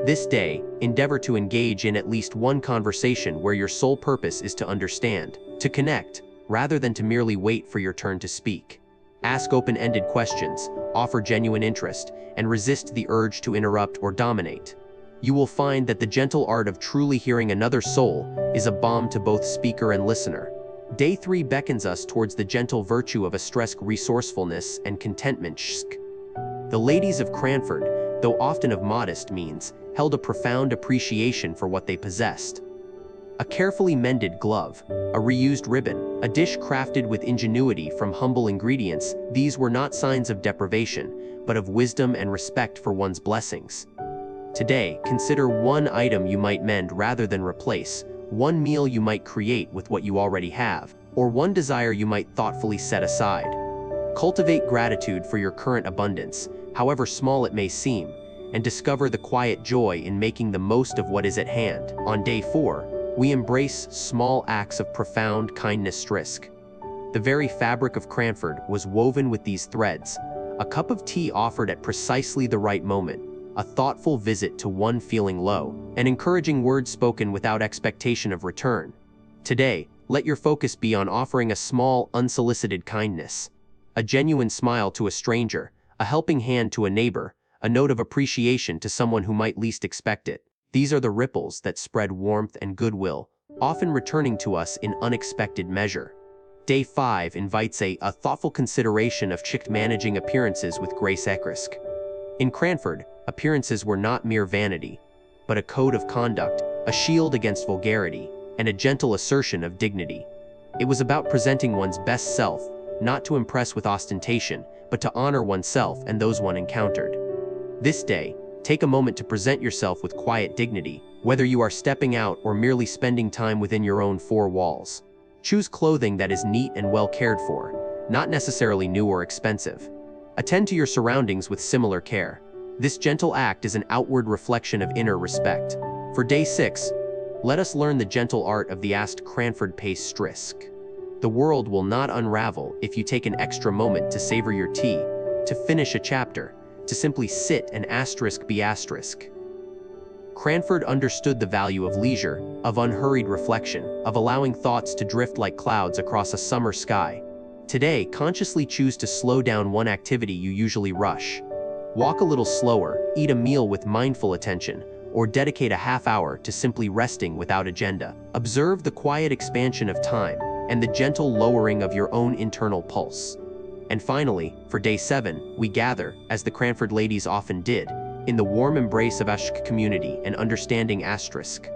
S2: This day, endeavor to engage in at least one conversation where your sole purpose is to understand, to connect, rather than to merely wait for your turn to speak. Ask open-ended questions, offer genuine interest, and resist the urge to interrupt or dominate. You will find that the gentle art of truly hearing another soul is a balm to both speaker and listener. Day 3 beckons us towards the gentle virtue of resourcefulness and contentment. The ladies of Cranford, though often of modest means, held a profound appreciation for what they possessed. A carefully mended glove, a reused ribbon, a dish crafted with ingenuity from humble ingredients, these were not signs of deprivation, but of wisdom and respect for one's blessings. Today, consider one item you might mend rather than replace, one meal you might create with what you already have, or one desire you might thoughtfully set aside. Cultivate gratitude for your current abundance, however small it may seem, and discover the quiet joy in making the most of what is at hand. On day 4, we embrace small acts of profound kindness. The very fabric of Cranford was woven with these threads, a cup of tea offered at precisely the right moment, a thoughtful visit to one feeling low, an encouraging word spoken without expectation of return. Today, let your focus be on offering a small, unsolicited kindness, a genuine smile to a stranger, a helping hand to a neighbor, a note of appreciation to someone who might least expect it. These are the ripples that spread warmth and goodwill, often returning to us in unexpected measure. Day 5 invites a thoughtful consideration of managing appearances with grace. In Cranford, appearances were not mere vanity, but a code of conduct, a shield against vulgarity, and a gentle assertion of dignity. It was about presenting one's best self, not to impress with ostentation, but to honor oneself and those one encountered. This day, take a moment to present yourself with quiet dignity, whether you are stepping out or merely spending time within your own four walls. Choose clothing that is neat and well cared for, not necessarily new or expensive. Attend to your surroundings with similar care. This gentle act is an outward reflection of inner respect. For day 6, let us learn the gentle art of the Cranford pace strisk. The world will not unravel if you take an extra moment to savor your tea, to finish a chapter, to simply sit and be asterisk. Cranford understood the value of leisure, of unhurried reflection, of allowing thoughts to drift like clouds across a summer sky. Today, consciously choose to slow down one activity you usually rush. Walk a little slower, eat a meal with mindful attention, or dedicate a half hour to simply resting without agenda. Observe the quiet expansion of time and the gentle lowering of your own internal pulse. And finally, for day 7, we gather, as the Cranford ladies often did, in the warm embrace of community and understanding asterisk.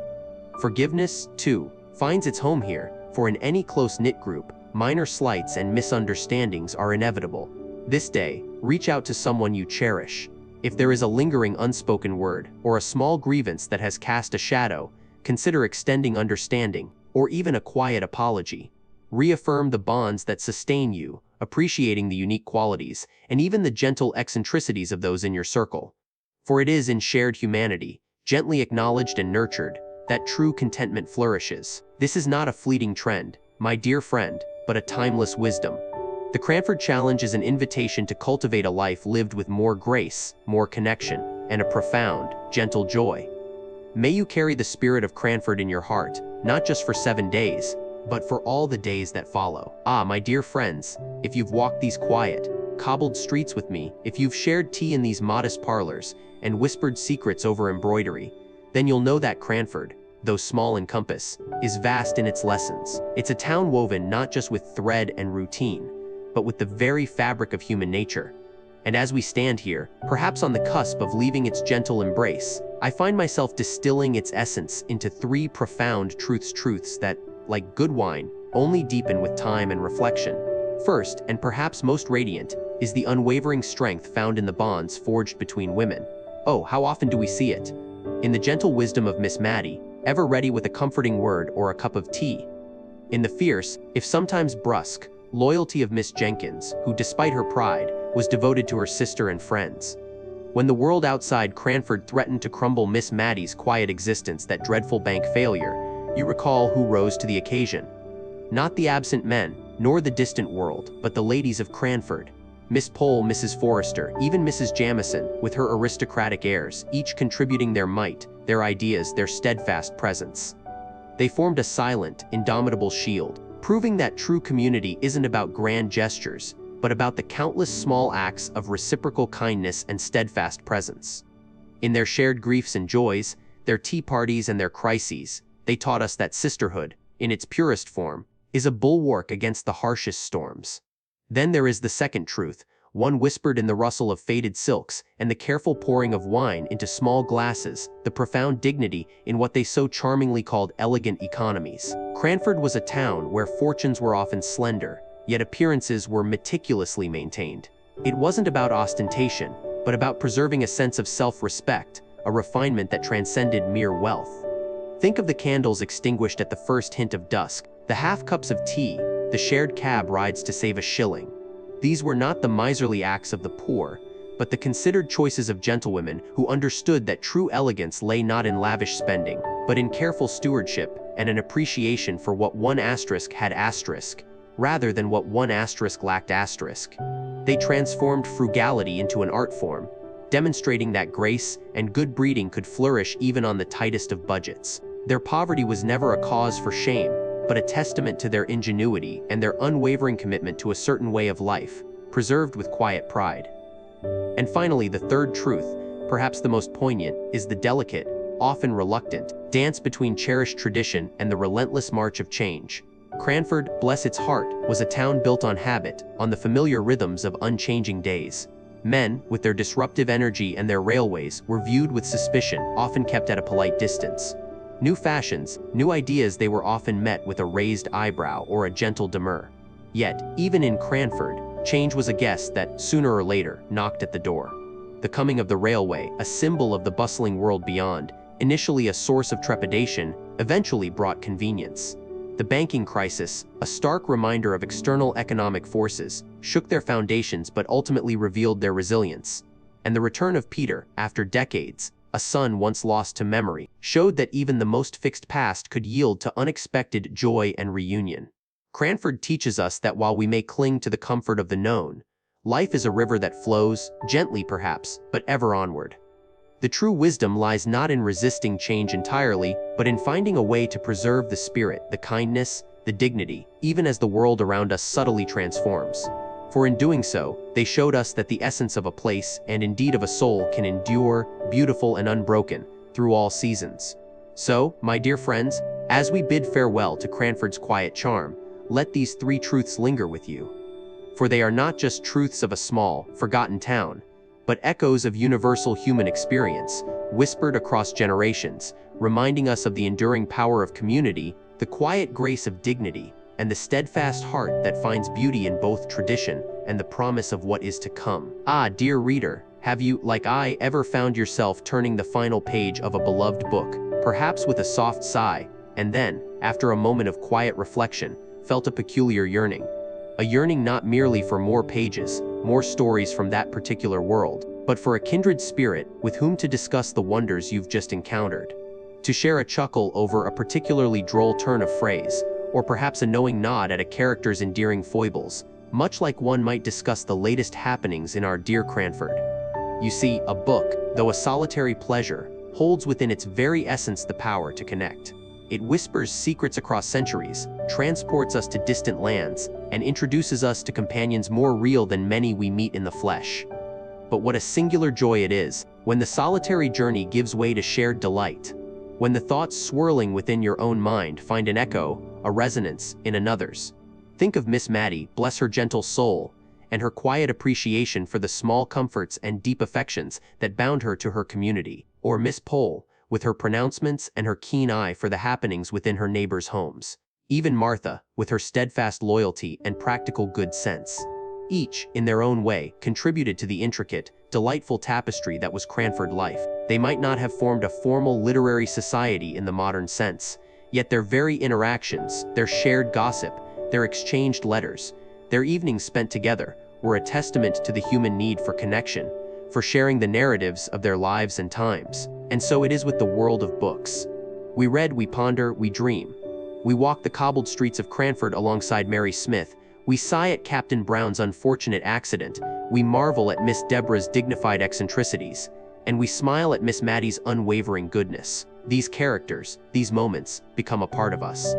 S2: Forgiveness, too, finds its home here, for in any close-knit group, minor slights and misunderstandings are inevitable. This day, reach out to someone you cherish. If there is a lingering unspoken word, or a small grievance that has cast a shadow, consider extending understanding, or even a quiet apology. Reaffirm the bonds that sustain you, appreciating the unique qualities, and even the gentle eccentricities of those in your circle. For it is in shared humanity, gently acknowledged and nurtured, that true contentment flourishes. This is not a fleeting trend, my dear friend, but a timeless wisdom. The Cranford Challenge is an invitation to cultivate a life lived with more grace, more connection, and a profound, gentle joy. May you carry the spirit of Cranford in your heart, not just for 7 days, but for all the days that follow. Ah, my dear friends, if you've walked these quiet, cobbled streets with me, if you've shared tea in these modest parlors, and whispered secrets over embroidery, then you'll know that Cranford, though small in compass, is vast in its lessons. It's a town woven not just with thread and routine, but with the very fabric of human nature. And as we stand here, perhaps on the cusp of leaving its gentle embrace, I find myself distilling its essence into 3 profound truths that, like good wine, only deepen with time and reflection. First, and perhaps most radiant, is the unwavering strength found in the bonds forged between women. Oh, how often do we see it? In the gentle wisdom of Miss Matty, ever ready with a comforting word or a cup of tea. In the fierce, if sometimes brusque, loyalty of Miss Jenkyns, who, despite her pride, was devoted to her sister and friends. When the world outside Cranford threatened to crumble Miss Matty's quiet existence, that dreadful bank failure, you recall who rose to the occasion. Not the absent men, nor the distant world, but the ladies of Cranford. Miss Pole, Mrs. Forrester, even Mrs. Jamison, with her aristocratic airs, each contributing their might, their ideas, their steadfast presence. They formed a silent, indomitable shield, proving that true community isn't about grand gestures, but about the countless small acts of reciprocal kindness and steadfast presence. In their shared griefs and joys, their tea parties and their crises, they taught us that sisterhood, in its purest form, is a bulwark against the harshest storms. Then there is the second truth, one whispered in the rustle of faded silks and the careful pouring of wine into small glasses, the profound dignity in what they so charmingly called elegant economies. Cranford was a town where fortunes were often slender, yet appearances were meticulously maintained. It wasn't about ostentation, but about preserving a sense of self-respect, a refinement that transcended mere wealth. Think of the candles extinguished at the first hint of dusk, the half cups of tea, the shared cab rides to save a shilling. These were not the miserly acts of the poor, but the considered choices of gentlewomen who understood that true elegance lay not in lavish spending, but in careful stewardship and an appreciation for what one asterisk had asterisk, rather than what one asterisk lacked asterisk. They transformed frugality into an art form, demonstrating that grace and good breeding could flourish even on the tightest of budgets. Their poverty was never a cause for shame, but a testament to their ingenuity and their unwavering commitment to a certain way of life, preserved with quiet pride. And finally, the third truth, perhaps the most poignant, is the delicate, often reluctant, dance between cherished tradition and the relentless march of change. Cranford, bless its heart, was a town built on habit, on the familiar rhythms of unchanging days. Men, with their disruptive energy and their railways, were viewed with suspicion, often kept at a polite distance. New fashions, new ideas, they were often met with a raised eyebrow or a gentle demur. Yet, even in Cranford, change was a guest that, sooner or later, knocked at the door. The coming of the railway, a symbol of the bustling world beyond, initially a source of trepidation, eventually brought convenience. The banking crisis, a stark reminder of external economic forces, shook their foundations but ultimately revealed their resilience. And the return of Peter, after decades, a son once lost to memory, showed that even the most fixed past could yield to unexpected joy and reunion. Cranford teaches us that while we may cling to the comfort of the known, life is a river that flows, gently perhaps, but ever onward. The true wisdom lies not in resisting change entirely, but in finding a way to preserve the spirit, the kindness, the dignity, even as the world around us subtly transforms. For in doing so, they showed us that the essence of a place, and indeed of a soul, can endure, beautiful and unbroken, through all seasons. So, my dear friends, as we bid farewell to Cranford's quiet charm, let these three truths linger with you. For they are not just truths of a small, forgotten town, but echoes of universal human experience, whispered across generations, reminding us of the enduring power of community, the quiet grace of dignity, and the steadfast heart that finds beauty in both tradition and the promise of what is to come. Ah, dear reader, have you, like I, ever found yourself turning the final page of a beloved book, perhaps with a soft sigh, and then, after a moment of quiet reflection, felt a peculiar yearning? A yearning not merely for more pages, more stories from that particular world, but for a kindred spirit with whom to discuss the wonders you've just encountered. To share a chuckle over a particularly droll turn of phrase, or perhaps a knowing nod at a character's endearing foibles, much like one might discuss the latest happenings in our dear Cranford. You see, a book, though a solitary pleasure, holds within its very essence the power to connect. It whispers secrets across centuries, transports us to distant lands, and introduces us to companions more real than many we meet in the flesh. But what a singular joy it is, when the solitary journey gives way to shared delight. When the thoughts swirling within your own mind find an echo, a resonance, in another's. Think of Miss Matty, bless her gentle soul, and her quiet appreciation for the small comforts and deep affections that bound her to her community. Or Miss Pole, with her pronouncements and her keen eye for the happenings within her neighbors' homes. Even Martha, with her steadfast loyalty and practical good sense. Each, in their own way, contributed to the intricate, delightful tapestry that was Cranford life. They might not have formed a formal literary society in the modern sense, yet their very interactions, their shared gossip, their exchanged letters, their evenings spent together, were a testament to the human need for connection, for sharing the narratives of their lives and times. And so it is with the world of books. We read, we ponder, we dream. We walk the cobbled streets of Cranford alongside Mary Smith. We sigh at Captain Brown's unfortunate accident. We marvel at Miss Deborah's dignified eccentricities. And we smile at Miss Matty's unwavering goodness. These characters, these moments, become a part of us.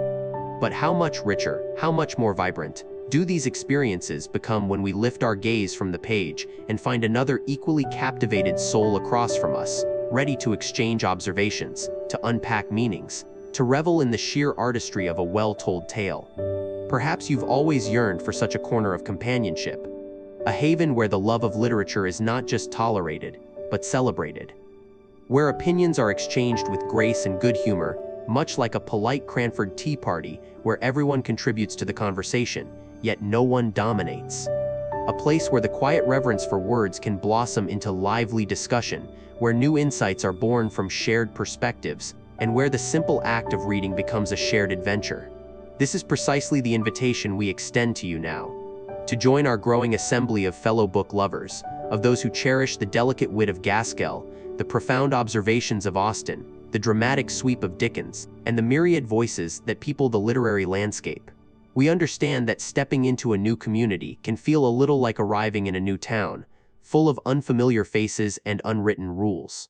S2: But how much richer, how much more vibrant, do these experiences become when we lift our gaze from the page and find another equally captivated soul across from us, ready to exchange observations, to unpack meanings, to revel in the sheer artistry of a well-told tale. Perhaps you've always yearned for such a corner of companionship, a haven where the love of literature is not just tolerated, but celebrated, where opinions are exchanged with grace and good humor, much like a polite Cranford tea party where everyone contributes to the conversation, yet no one dominates. A place where the quiet reverence for words can blossom into lively discussion, where new insights are born from shared perspectives, and where the simple act of reading becomes a shared adventure. This is precisely the invitation we extend to you now. To join our growing assembly of fellow book lovers, of those who cherish the delicate wit of Gaskell, the profound observations of Austen, the dramatic sweep of Dickens, and the myriad voices that people the literary landscape. We understand that stepping into a new community can feel a little like arriving in a new town, full of unfamiliar faces and unwritten rules.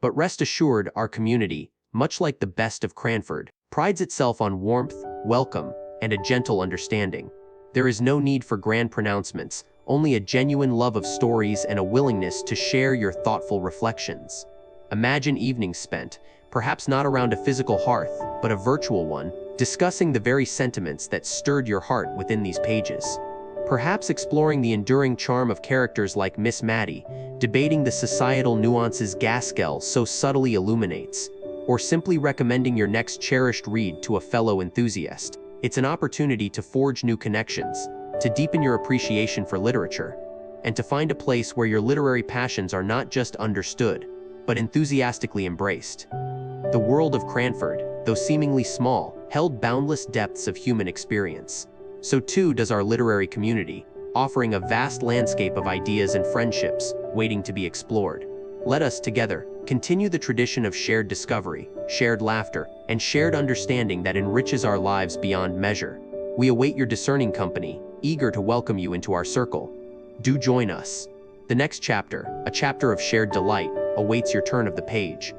S2: But rest assured, our community, much like the best of Cranford, prides itself on warmth, welcome, and a gentle understanding. There is no need for grand pronouncements, only a genuine love of stories and a willingness to share your thoughtful reflections. Imagine evenings spent, perhaps not around a physical hearth, but a virtual one, discussing the very sentiments that stirred your heart within these pages. Perhaps exploring the enduring charm of characters like Miss Matty, debating the societal nuances Gaskell so subtly illuminates, or simply recommending your next cherished read to a fellow enthusiast. It's an opportunity to forge new connections, to deepen your appreciation for literature, and to find a place where your literary passions are not just understood, but enthusiastically embraced. The world of Cranford, though seemingly small, held boundless depths of human experience. So too does our literary community, offering a vast landscape of ideas and friendships waiting to be explored. Let us, together, continue the tradition of shared discovery, shared laughter, and shared understanding that enriches our lives beyond measure. We await your discerning company, eager to welcome you into our circle. Do join us. The next chapter, a chapter of shared delight, awaits your turn of the page.